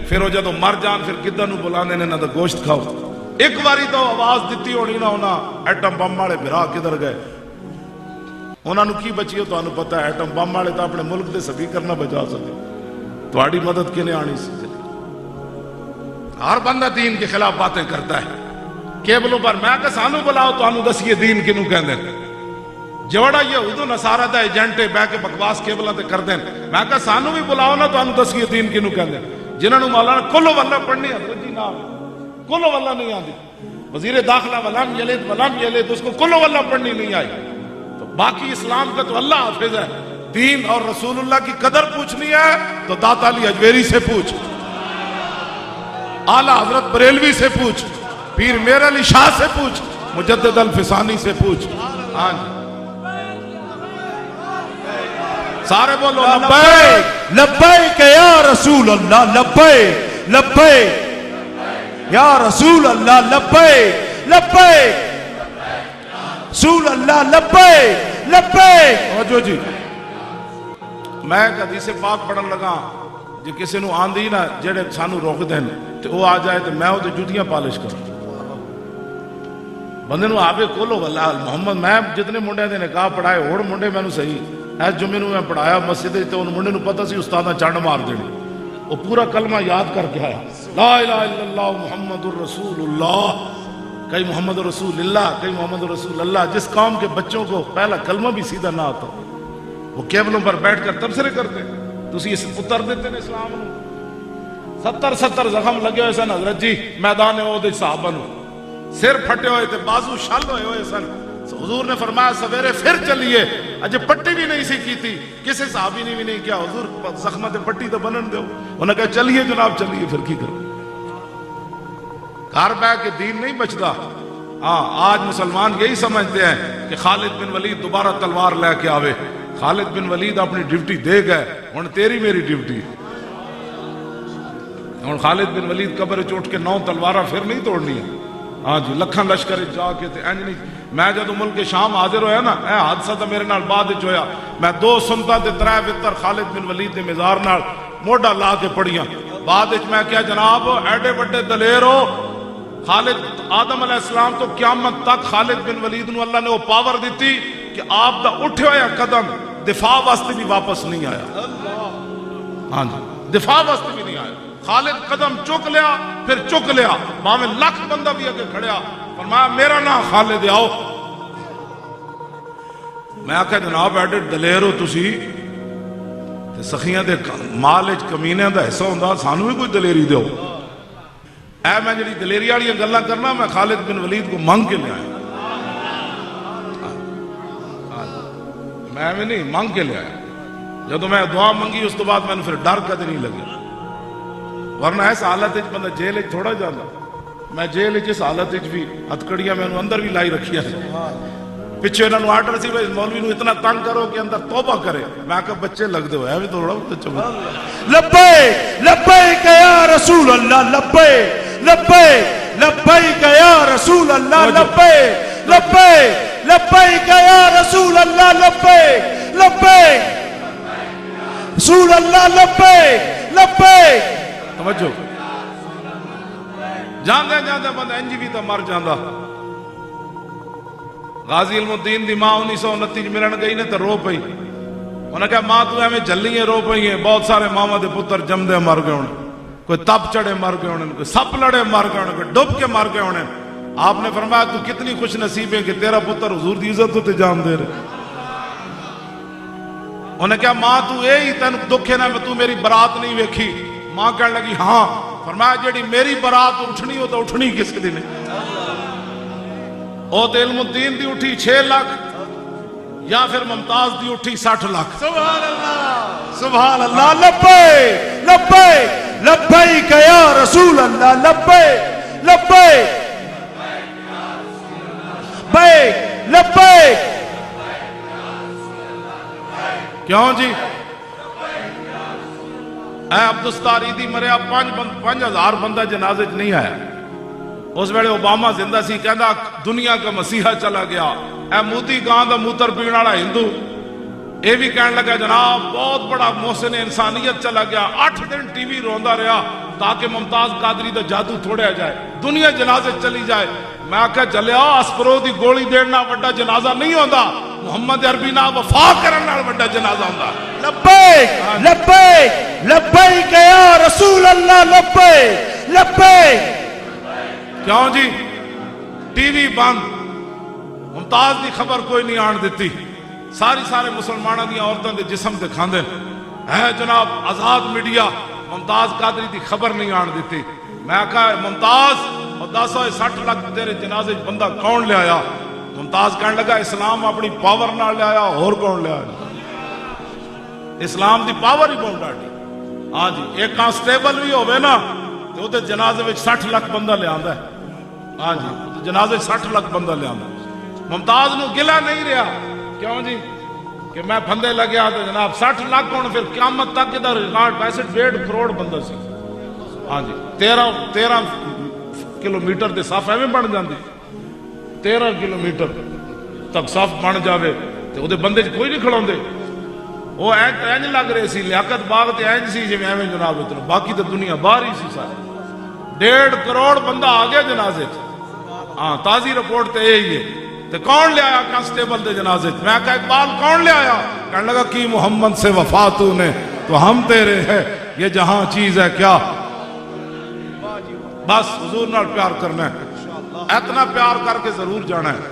پھر وہ جدوں مر جان پھر کداں نو بلاندے نے انہاں دا گوشت کھاؤ. ایک باری تو آواز دتی ہونی نا انہاں ایٹم بم والے بھرا کدھر گئے. انہاں نو کی بچی ہو تانوں پتہ ہے, ایٹم بم والے تو اپنے ملک دے سپیکر نہ بچا سکے. تہاڈی مدد کنے آنی سی. ہر بندہ دین کے خلاف باتیں کرتا ہے کیبلوں پر. میں کہ سانو بلاؤ تو دسیے دین کنوں کہندے نے, جوڑا یہود و نصارہ دا ایجنٹ بہ کے بکواس کیبلاں تے کردے. میں کہ سانو بھی بلاؤ نا تو دسیے دین کنوں کہندے, جنہاں نو مولانا کلو واللہ پڑھنی حضرت جی نام کلو واللہ نہیں آندی. وزیر داخلہ ولم یلد اس کو کلو واللہ پڑھنی نہیں آئی. تو باقی اسلام کا تو اللہ حافظ ہے. دین اور رسول اللہ کی قدر پوچھنی ہے تو داتا علی اجویری سے پوچھ, اعلیٰ حضرت بریلوی سے پوچھ, پیر میر علی شاہ سے پوچھ, مجدد الفسانی سے پوچھ. ہاں جی سارے بولو لبیک لبیک یا رسول اللہ, لبیک لبیک یا رسول اللہ, لبیک لبیک رسول اللہ, لبیک لبیک. توجہ جی, میں ایک حدیث پاک پڑھن لگا, جی کسی نو آندھی نا جڑے سانو روک دین تے وہ آ جائے تے میں وہ جوتیاں پالش کروں. بندے نو آوے کولو واللہ محمد. میں جتنے منڈے دے نکاح پڑھائے ہوڑ منڈے میں نو صحیح ایس جمعے نو میں پڑھایا مسجد تے ان منڈے نو پتہ سی استاداں چنڈ مار دینی. وہ پورا کلمہ یاد کر کے آیا, لا الہ الا اللہ محمد الرسول اللہ, کئی محمد رسول اللہ, کئی محمد رسول اللہ. جس قوم کے بچوں کو پہلا کلمہ بھی سیدھا نہ آتا وہ کیبلوں پر بیٹھ کر تبصرے کرتے. تسی اس اتر دیتے ہیں اسلام نو. 70 زخم لگے ہوئے سن حضرت جی میدان احد صحابہ نو, سر پھٹے ہوئے تھے, بازو شل ہوئے سن. حضور نے فرمایا سویرے پھر چلیے. اجے پٹی بھی نہیں سی کی تھی, کسی صحابی نے بھی نہیں کیا. حضور زخمہ تے پٹی تو بنن دو. انہوں نے کہا چلیے جناب چلیے. پھر کی کرو, گھر بیٹھ کے دین نہیں بچتا. ہاں آج مسلمان یہی سمجھتے ہیں کہ خالد بن ولید دوبارہ تلوار لے کے آوے. خالد بن ولید اپنی ڈیوٹی دے گئے, ہن تیری میری ڈیوٹی. ہن خالد بن ولید قبر چ اٹھ کے 9 تلوارا پھر نہیں توڑنی. ہاں جی لکھاں لشکر جا کے تے انج نہیں. میں جدو ملک شام حاضر ہویا نا, اے حادثہ تو میرے نال بعد وچ ہویا. میں 2 سنتاں تے 3 وتر خالد بن ولید دے مزار نال موڈا لا کے پڑھیاں. بعد وچ میں کیا جناب ایڈے بڑے دلیر ہو. خالد آدم علیہ السلام تو قیامت تک خالد بن ولید نو اللہ نے وہ پاور دیتی کہ آپ دا اٹھے ہویا قدم دفاع واسطے بھی واپس نہیں آیا. ہاں جی دفاع واسطے بھی نہیں آیا. خالد قدم چک لیا پھر چک لیا, باویں لاکھ بندہ بھی اگے کھڑیا, فرمایا میرا نام خالد آؤ. میں آخیا جناب ایڈے دلیر ہو تسی, سخیاں دے مال وچ کمینے دا حصہ ہوندا, سانو بھی کوئی دلیری دیو. اے میں جڑی دلیری والی گلاں کرنا, میں خالد بن ولید کو منگ کے لے آیا. میں بھی نہیں منگ کے لے آیا. جدو میں دعا منگی اس تو بعد میں پھر ڈر کدے نہیں لگے. ورنہ اس حالت بندہ جیل تھوڑا جانا. میں جیل اس حالت بھی ہتکڑیاں میں اندر بھی لائی رکھی. پچھے انہوں نے آرڈر سی بھائی مولوی نو اتنا تنگ کرو کہ اندر توبہ کرے. میں کہا بچے لگ دے ہوئے بھی تھوڑا لبیک لبیک یا رسول اللہ لبیک لبیک لبیک یا رسول اللہ لبیک لبیک لبیک یا رسول اللہ لبیک لبیک رسول اللہ لبیک لبیک. توجہ جاندے جاندے بندہ انجی بھی تو مر جاندہ. غازی علم الدین دی ماں 1929 ملن گئی نے تو رو پئی. انہوں نے کہا ماں تو ہمیں جلی ہیں رو پئی ہیں. بہت سارے ماما دے پتر جمدے مر گئے ہونے, کوئی تپ چڑھے مر گئے ہونے, کوئی سپ لڑے مر گئے ہونے, کوئی ڈب کے مر گئے ہونے. آپ نے فرمایا تو کتنی خوش نصیب ہے کہ تیرا پتر حضور دی عزت ہوتے جان دے رہے. انہوں نے کہا ماں تو اے ہی تین دکھ ہے نا میں تو میری برات نہیں ویکھی. ماں کہنے لگی ہاں. فرمایا جیڑی میری برات اٹھنی ہو تو اٹھنی کس کے دن. او تے علم الدین دی اٹھی 6 لاکھ یا پھر ممتاز دی اٹھی 60 لاکھ. سبحان اللہ سبحان اللہ. لبیک لبیک لبیک یا رسول اللہ لبیک لبیک لبیک لبیک. کیوں جی اے عبدالستاری دی مریا 5000 بندہ جنازے چ نہیں آیا. اس ویلے اوباما زندہ سی, کہندا دنیا کا مسیحا چلا گیا. اے مودی گاں دا موتر پین والا ہندو اے بھی کہنے لگا جناب بہت بڑا محسن انسانیت چلا گیا. 8 دن ٹی وی روندا رہا تاکہ ممتاز قادری دا جادو تھوڑیا جائے, دنیا جنازے چلی جائے. میں آخیا چلیا اسپرو دی گولی دینا وڈا جنازہ نہیں ہوندا, محمد عربی نال وفا کرن نال وڈا جنازہ ہوندا. لبیک لبیک لبیک یا رسول اللہ لبیک لبیک. کیوں جی ٹی وی بند, ممتاز دی خبر کوئی نہیں آن دیتی. سارے مسلمانوں دی عورتوں دے جسم دکھاندے ہے جناب آزاد میڈیا. ممتاز قادری دی خبر نہیں آن دیتی. میں کہا ممتاز اور 60 لاکھ تیرے جنازے بندہ کون لے آیا. ممتاز کہنے لگا اسلام اپنی پاور نہ لے آیا, اور کون لے آیا. اسلام دی پاور ہی بہت ڈاٹی. ہاں جی ایک کانسٹیبل بھی ہوئے نا تو وہ جنازے میں 60 لاکھ بندہ لے آندا ہے. ہاں جی جنازے 60 لاکھ بندہ لے آندا. ممتاز نو گلا نہیں رہا. کیوں جی کہ میں پھندے لگیا تو جناب 60 لاکھ ہونے پھر قیامت تک ادھر ریکارڈ پیسے 1.5 کروڑ بندہ سی. ہاں جی 13 کلومیٹر دے صف ایویں بن جاندی. 13 کلومیٹر تک صف بن جاوے تے او دے بندے چ کوئی نہیں کھڑوندے. وہ اینج لگ رہے سی لیاقت باغ تے اینج سی جی ایویں جناب اتنا, باقی تو دنیا باہر ہی سی سارے. 1.5 کروڑ بندہ آ گیا جنازے چ. ہاں تازی رپورٹ تے یہی ہے. تے کون لے آیا کانسٹیبل دے جنازے چ. میں کہا اقبال کون لے آیا. کہنے لگا کی محمد سے وفا تو نے تو ہم تیرے ہے یہ جہاں چیز ہے کیا. بس حضور نال پیار کرنا ہے, اتنا پیار کر کے ضرور جانا ہے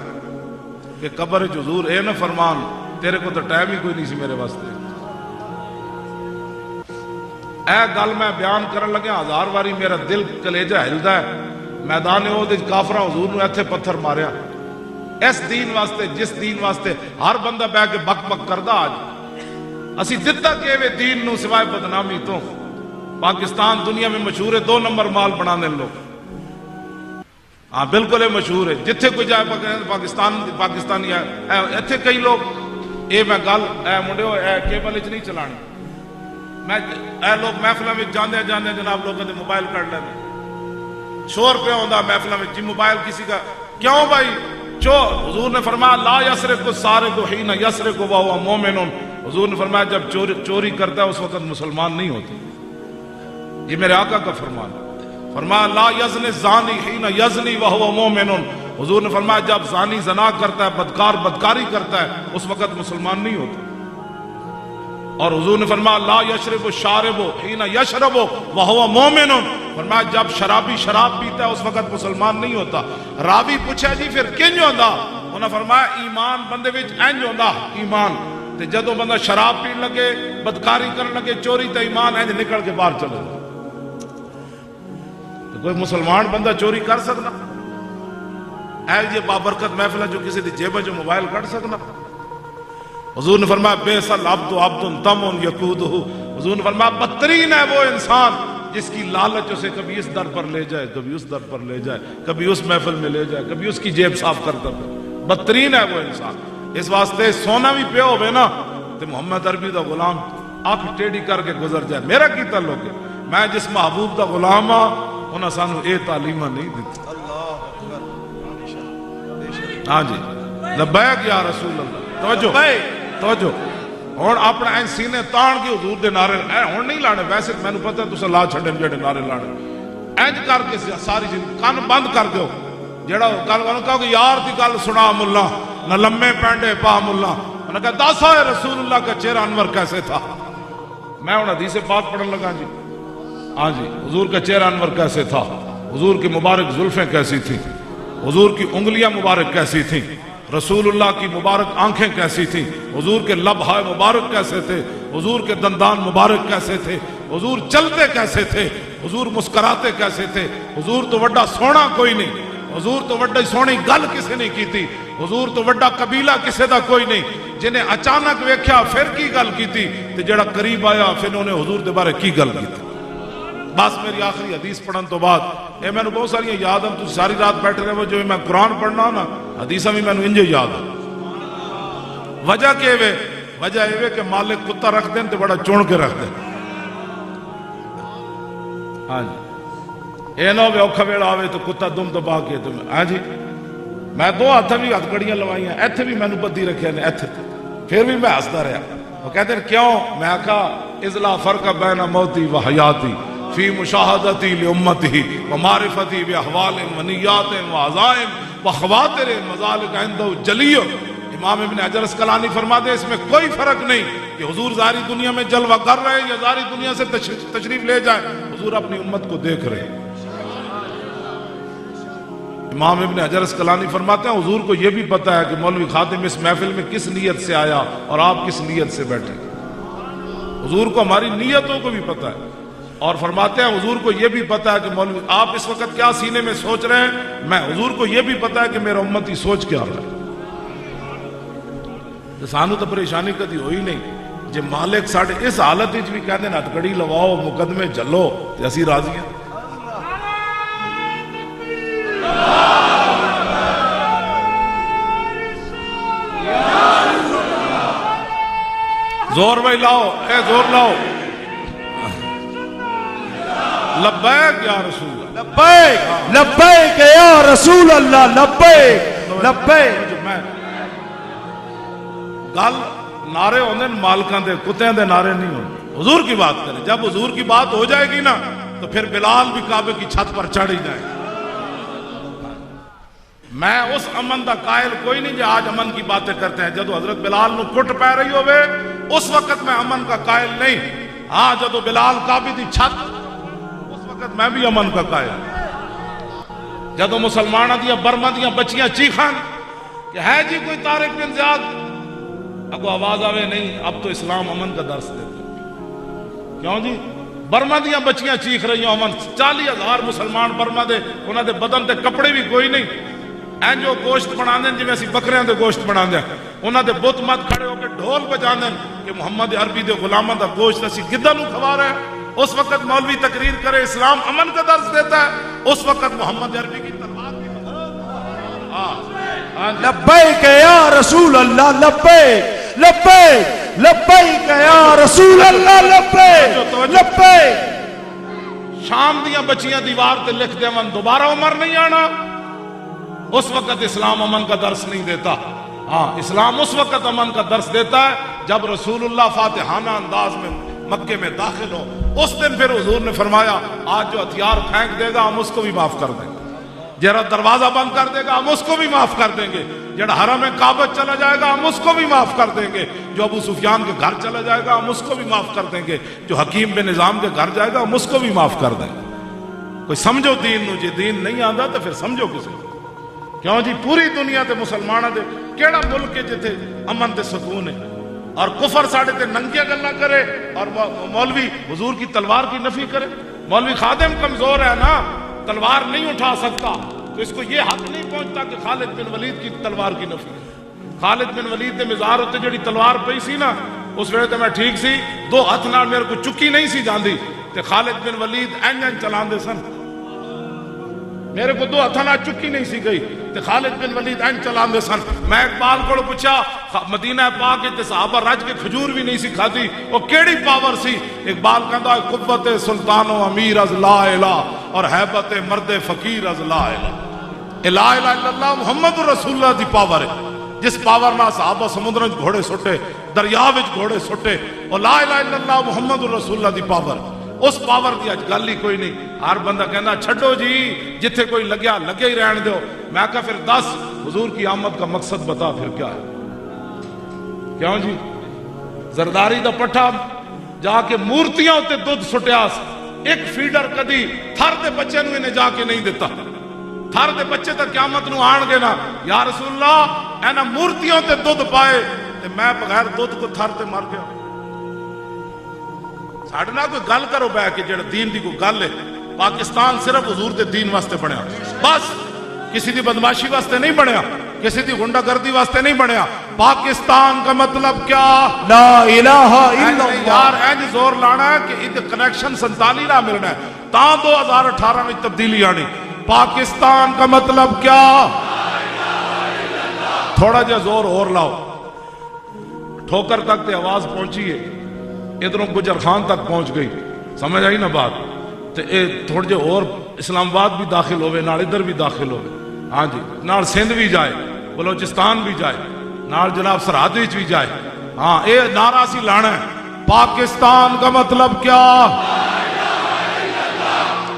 کہ قبر حضور اے نہ فرمان تیرے کو تو ٹائم ہی کوئی نہیں سی میرے واسطے. اے گل میں بیان کرن لگا 1000 واری میرا دل کلیجہ ہلدا ہے. میدان احد وچ کافراں حضور نو ایتھے پتھر ماریا اس دین واسطے جس دین واسطے ہر بندہ بیٹھ کے بک بک کردا. آج اسی دتا کہ وے دین نو سوائے بدنامی تو. پاکستان دنیا میں مشہور ہے 2 نمبر مال بنانے لوگ. ہاں بالکل یہ مشہور ہے، جتھے کوئی جائے پاکستانی ہے اتنے کئی لوگ یہ میں گل اے منڈیو اے کیبل چ نہیں چلانی، میں اے لوگ محفلوں میں جانے جناب لوگوں نے موبائل کر لیں، شور پہ ہوتا محفلوں میں جی موبائل کسی کا کیوں بھائی چور؟ حضور نے فرمایا لا یسرق السارق حین یسرق وهو مؤمن، حضور نے فرمایا جب چوری کرتا ہے اس وقت مسلمان نہیں ہوتا، یہ میرے آقا کا فرمان ہے۔ فرمایا لا یزنی الزانی حین یزنی وهو مؤمن، حضور نے فرمایا جب زانی زنا کرتا ہے، بدکار بدکاری کرتا ہے، اس وقت مسلمان نہیں ہوتا۔ اور حضور نے فرمایا لا یشرب الشارب حین یشرب وهو مؤمن، فرمایا جب شرابی شراب پیتا ہے اس وقت مسلمان نہیں ہوتا۔ راوی پوچھا جی پھر کنج ہوندا؟ انہوں نے فرمایا ایمان بندے وچ انج ہوندا، ایمان تے جدوں بندہ شراب پین لگے، بدکاری کرن لگے، چوری تے ایمان انج نکل کے باہر چلے جائے۔ کوئی مسلمان بندہ چوری کر سکنا؟ اے یہ بابرکت محفل ہے جو کسی دی جیب جو موبائل کر سکنا؟ حضور نے فرمایا بیس العبد عبد تمن یقودہ، حضور نے فرمایا بدترین ہے وہ انسان جس کی لالچ اسے کبھی اس در پر لے جائے، کبھی اس در پر لے جائے، کبھی اس محفل میں لے جائے، کبھی اس کی جیب صاف کرتا پہ، بدترین ہے وہ انسان۔ اس واسطے سونا بھی پیا ہوئے نا تو محمد عربی دا غلام آنکھ ٹیڑھی کر کے گزر جائے، میرا کی تعلق ہے؟ میں جس محبوب دا غلام ہاں انہاں سانو اے تعلیمہ نہیں دیتی۔ ہاں جی لبیک یا رسول اللہ، توجہ ہوں اپنا این سینے تان کے حضور دے نعرے ہوں نہیں لانے، ویسے مینوں پتہ ہے تساں لا چھڈن جڑے نعرے لانے، اینج کر کے ساری زندگی کان بند کر دیو، جڑا گل کہو کہ یار دی گل سنا ملا نہ لمے پینڈے پا ملا، انہوں نے کہا داسا ہے رسول اللہ کا چہرہ انور کیسے تھا؟ میں ان حدیث پاک پڑھن لگا جی، ہاں جی حضور کا چہرہ انور کیسے تھا، حضور کی مبارک زلفیں کیسی تھیں، حضور کی انگلیاں مبارک کیسی تھیں، رسول اللہ کی مبارک آنکھیں کیسی تھیں، حضور کے لبہائے مبارک کیسے تھے، حضور کے دندان مبارک کیسے تھے، حضور چلتے کیسے تھے، حضور مسکراتے کیسے تھے، حضور تو وڈا سونا کوئی نہیں، حضور تو وڈا سونی گل کسی نہیں کی تھی، حضور تو وڈا قبیلہ کسی دا کوئی نہیں، جنہیں اچانک ویکھیا پھر کی گل کی تھی، تے جڑا قریب آیا پھر انہوں نے حضور دے بارے کی گل کی تھی۔ بس میری آخری حدیث پڑھن تو بعد اے میں نے بہت ساری یاد ہم تو ساری رات بیٹھے رہے جو میں قرآن پڑھنا نا حدیثہ بھی میں نے انجے یاد ہے۔ وجہ کہ وجہ یہ کہ مالک کتا رکھ دیں تو بڑا چون کے رکھ دیں۔ ہاں جی اے نو بھی اوکھا ویڑا آوے تو کتا دم تو پا کے تمہیں، ہاں جی میں دو ہاتھیں بھی ہاتھ کڑیاں لوائی ہیں، ایتھے بھی میں نے بدی رکھے ہیں ایتھے، پھر بھی میں ہستا رہا۔ وہ کہتے ہیں کیوں؟ میں کہا اذلا فرق بین موتی و حیاتی فی مشاہدتی لامتی و معرفتی باحوال و نیات و عزائم و خواتر مذالک عندہ جلی۔ امام ابن حجر اسقلانی فرماتے ہیں اس میں کوئی فرق نہیں کہ حضور ظاہری دنیا میں جلوہ کر رہے ہیں یا ظاہری دنیا سے تشریف لے جائیں، حضور اپنی امت کو دیکھ رہے ہیں۔ امام ابن حجر اسقلانی فرماتے ہیں حضور کو یہ بھی پتہ ہے کہ مولوی خادم اس محفل میں کس نیت سے آیا اور آپ کس نیت سے بیٹھے، حضور کو ہماری نیتوں کو بھی پتہ ہے، اور فرماتے ہیں حضور کو یہ بھی پتہ ہے کہ مولوی آپ اس وقت کیا سینے میں سوچ رہے ہیں، میں حضور کو یہ بھی پتہ ہے کہ میرا امتی سوچ کیا رہا ہے۔ سانو تو پریشانی کدی ہوئی نہیں، جے مالک ساڑھے اس حالت بھی کہہ دیں ہتھکڑی لواؤ مقدمے جلو تو اسی راضی ہیں۔ زور بھائی لاؤ، اے زور لاؤ، لبیک یا رسول اللہ، لبیک لبیک یا رسول اللہ، لبیک لبیک۔ گل نعرے ہوندے مالکاں دے کتےاں دے نعرے نہیں ہوندے، حضور کی بات کریں، جب حضور کی بات ہو جائے گی نا تو پھر بلال بھی کعبے کی چھت پر چڑھ ہی جائے۔ میں اس امن دا قائل کوئی نہیں جو آج امن کی باتیں کرتے ہیں، جدو حضرت بلال نو کٹ پہ رہی ہوئے اس وقت میں امن کا قائل نہیں، ہاں جدو بلال کعبے دی چھت اس وقت میں بھی امن کا قائل۔ جدو مسلمانہ دیا برما دیا بچیاں چیخان کہ ہے جی کوئی طارق بن زیاد، اگو آواز آوے نہیں اب تو اسلام امن کا درس دیتے، کیوں جی برما دیا بچیاں چیخ رہی ہوں امن، 40,000 مسلمان برما دے انہاں دے بدن تے کپڑے بھی کوئی نہیں، این جو گوشت بنا دیں جی ویسی بکریاں دے گوشت بنا دیں، انہاں دے بت مت کھڑے ہو کے ڈھول بجا دیں کہ محمد عربی دے غلامہ دا گوشت اسی گدہ نو کھوا رہے ہیں۔ اس وقت مولوی تقریر کرے اسلام امن کا درس دیتا ہے، اس وقت محمد عربی کی تلوار کی لبیک یا رسول اللہ لبیک لبیک لبیک یا رسول اللہ لبیک لبیک. شام دیاں بچیاں دیوار تے لکھ دے من دوبارہ عمر نہیں آنا. اس وقت اسلام امن کا درس نہیں دیتا. ہاں اسلام اس وقت امن کا درس دیتا ہے جب رسول اللہ فاتحانہ انداز میں مکے میں داخل ہو. اس دن پھر حضور نے فرمایا آج جو ہتھیار پھینک دے گا ہم اس کو بھی معاف کر دیں گے. جرا دروازہ بند کر دے گا ہم اس کو بھی معاف کر دیں گے. جڑا حرم کعبہ چلا جائے گا ہم اس کو بھی معاف کر دیں گے. جو ابو سفیان کے گھر چلا جائے گا ہم اس کو بھی معاف کر دیں گے. جو حکیم بن نظام کے گھر جائے گا ہم اس کو بھی معاف کر دیں گے. کوئی سمجھو دین نو. جی دین نہیں آندا تو پھر سمجھو کسی کو. کیوں جی پوری دنیا تے مسلمانوں دے کیڑا ملک ہے جتھے امن تے سکون ہے اور کفر ساڑے تے ننگیاں گلاں کرے اور مولوی حضور کی تلوار کی نفی کرے. مولوی خادم کمزور ہے نا, تلوار نہیں اٹھا سکتا, تو اس کو یہ حق نہیں پہنچتا کہ خالد بن ولید کی تلوار کی نفی کرے. خالد بن ولید دے مزار ہوتے جڑی تلوار پئی سی نا اس ویلے تے میں ٹھیک سی, دو ہاتھ نال میرے کو چکی نہیں سی جاندی تے خالد بن ولید انجن چلاندے سن. میرے کو دو ہاتھ نال چکی نہیں سی گئی تے خالد بن ولید انج چلاندے سن. میں اقبال کو پوچھا مدینہ پاک تے صحابہ رج کے کھجور بھی نہیں سی کھادی, وہ کیڑی پاور سی؟ اقبال کہندا ہے قوت سلطان و امیر از لا الہ اور ہیبت مرد فقیر از لا الہ. لا الہ الا اللہ محمد رسول اللہ دی پاور ہے جس پاور نہ صحابہ سمندر وچ گھوڑے سٹے, دریا وچ گھوڑے سٹے. اور لا الہ الا اللہ محمد رسول اللہ دی پاور, اس پاور دی اج گل ہی کوئی نہیں. ہر بندہ کہندا چھڈو جی جتھے کوئی لگیا لگے ہی رہن دیو. میں کہا پھر دس حضور کی آمد کا مقصد بتا پھر کیا ہے؟ کیوں جی زرداری دا پٹھا جا کے مورتیاں تے دودھ سٹیاس, ایک فیڈر کدی تھر دے بچے نو انہیں جا کے نہیں دیتا. تھر دے بچے تا قیامت نو آن گے نا یا رسول اللہ اینا مورتیاں تے دودھ پائے تے میں بغیر دودھ کو تھر تے مر گیا. ساڑھے نہ کوئی گل کرو بے کہ جڑا دین دی کوئی گل ہے. پاکستان صرف حضور دے دین واسطے بنیا, بس کسی دی بدماشی واسطے نہیں بنیا, کسی دی غنڈہ گردی واسطے نہیں بنیا. پاکستان کا مطلب کیا؟ لا الہ الا اللہ. یار اینج زور لانا ہے کہ ادھر کنیکشن 47 نہ ملنا ہے تاں 2018 میں تبدیلی آنی. پاکستان کا مطلب کیا؟ تھوڑا جا زور اور لاؤ. ٹھوکر تک تے آواز پہنچی ہے, ادھروں گجر خان تک پہنچ گئی, سمجھ آئی نا بات؟ تے اے تھوڑے جے اور اسلام آباد بھی داخل ہوئے, نال ادھر بھی داخل ہوئے, ہاں جی نال سندھ بھی جائے, بلوچستان بھی جائے, نال جناب سرحد وچ بھی جائے. ہاں اے نعرہ سی لانا ہے. پاکستان کا مطلب کیا؟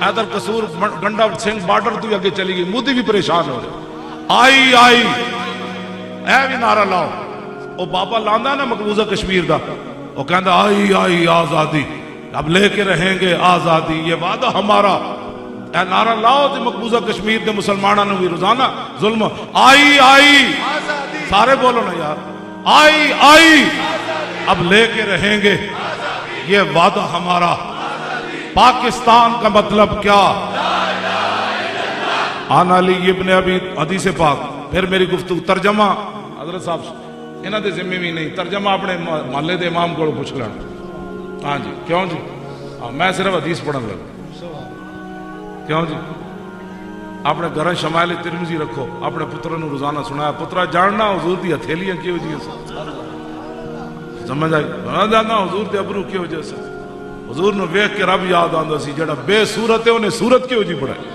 حیدر قصور گنڈا سنگھ بارڈر تو اگے چلی گئی, مودی بھی پریشان ہو رہے. آئی آئی اے بھی نعرہ لاؤ. او بابا لاندا نا مقبوضہ کشمیر دا, وہ کہندا آئی آئی آزادی, اب لے کے رہیں گے آزادی, یہ وعدہ ہمارا. اے نعرہ لاؤ تے مقبوضہ کشمیر کے مسلمانوں بھی روزانہ ظلم. آئی آئی سارے بولو نا یار, آئی آئی اب لے کے رہیں گے, یہ وعدہ ہمارا. پاکستان کا مطلب کیا؟ آن علی ابن ابی حدیث پاک. پھر میری گفتگو ترجمہ حضرت صاحب انہاں دے ذمہ بھی نہیں, ترجمہ اپنے محلے دے امام کو پوچھ لینا. ہاں جی کیوں جی, میں صرف حدیث پڑھن لگا. کیوں جی اپنے گھر شمائل ترمذی رکھو, اپنے پتر نو روزانہ سنایا. پترا جاننا حضور دی ہتھیلیاں کی وجہ سے, سمجھ آئی؟ جاننا حضور دے ابرو کی وجہ سے. حضور نو ویکھ کے رب یاد آندا سی, جڑا بے صورت ہے انہیں صورت کی وجہ پڑھائی.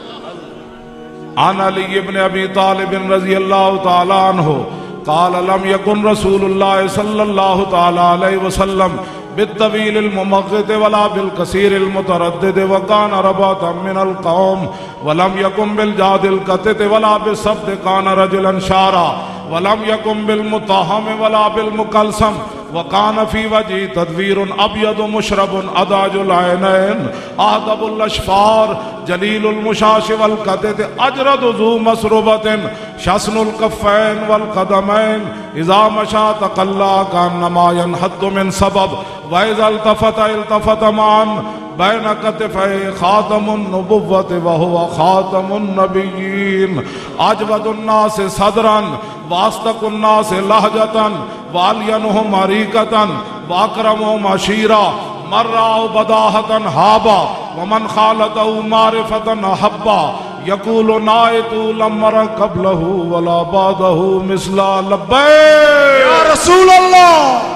آن علی ابن ابی طالب رضی اللہ تعالی عنہ قال لم يكن رسول الله صلى الله تعالى عليه وسلم بالطويل الممغط ولا بالقصير المتردد وكان رباطا من القوم ولم يكن بالجاد القتت ولا بالسبت كان رجلا شارا ولم يكن بالمطهم ولا بالمكلسم وكان في وجهه تدوير ابيض مشرب اداج العينين اهدب الاشفار جليل المشاش والقتت اجرد ذو مسربة شسن الكفين والقدمين اذا مشى تقلى كانما ينحط من سبب واذا التفت معا بين كتفيه خاتم النبوة وهو خاتم النبيين اجود الناس صدرا واصدق الناس لهجة والینہم عریقتا واکرمہم عشیرا من رأوا بداہتا ہابا ومن خالطہ معرفتا حبا یقول نائت لمر قبلہ ولا بعدہ مثلا لبیک یا رسول اللہ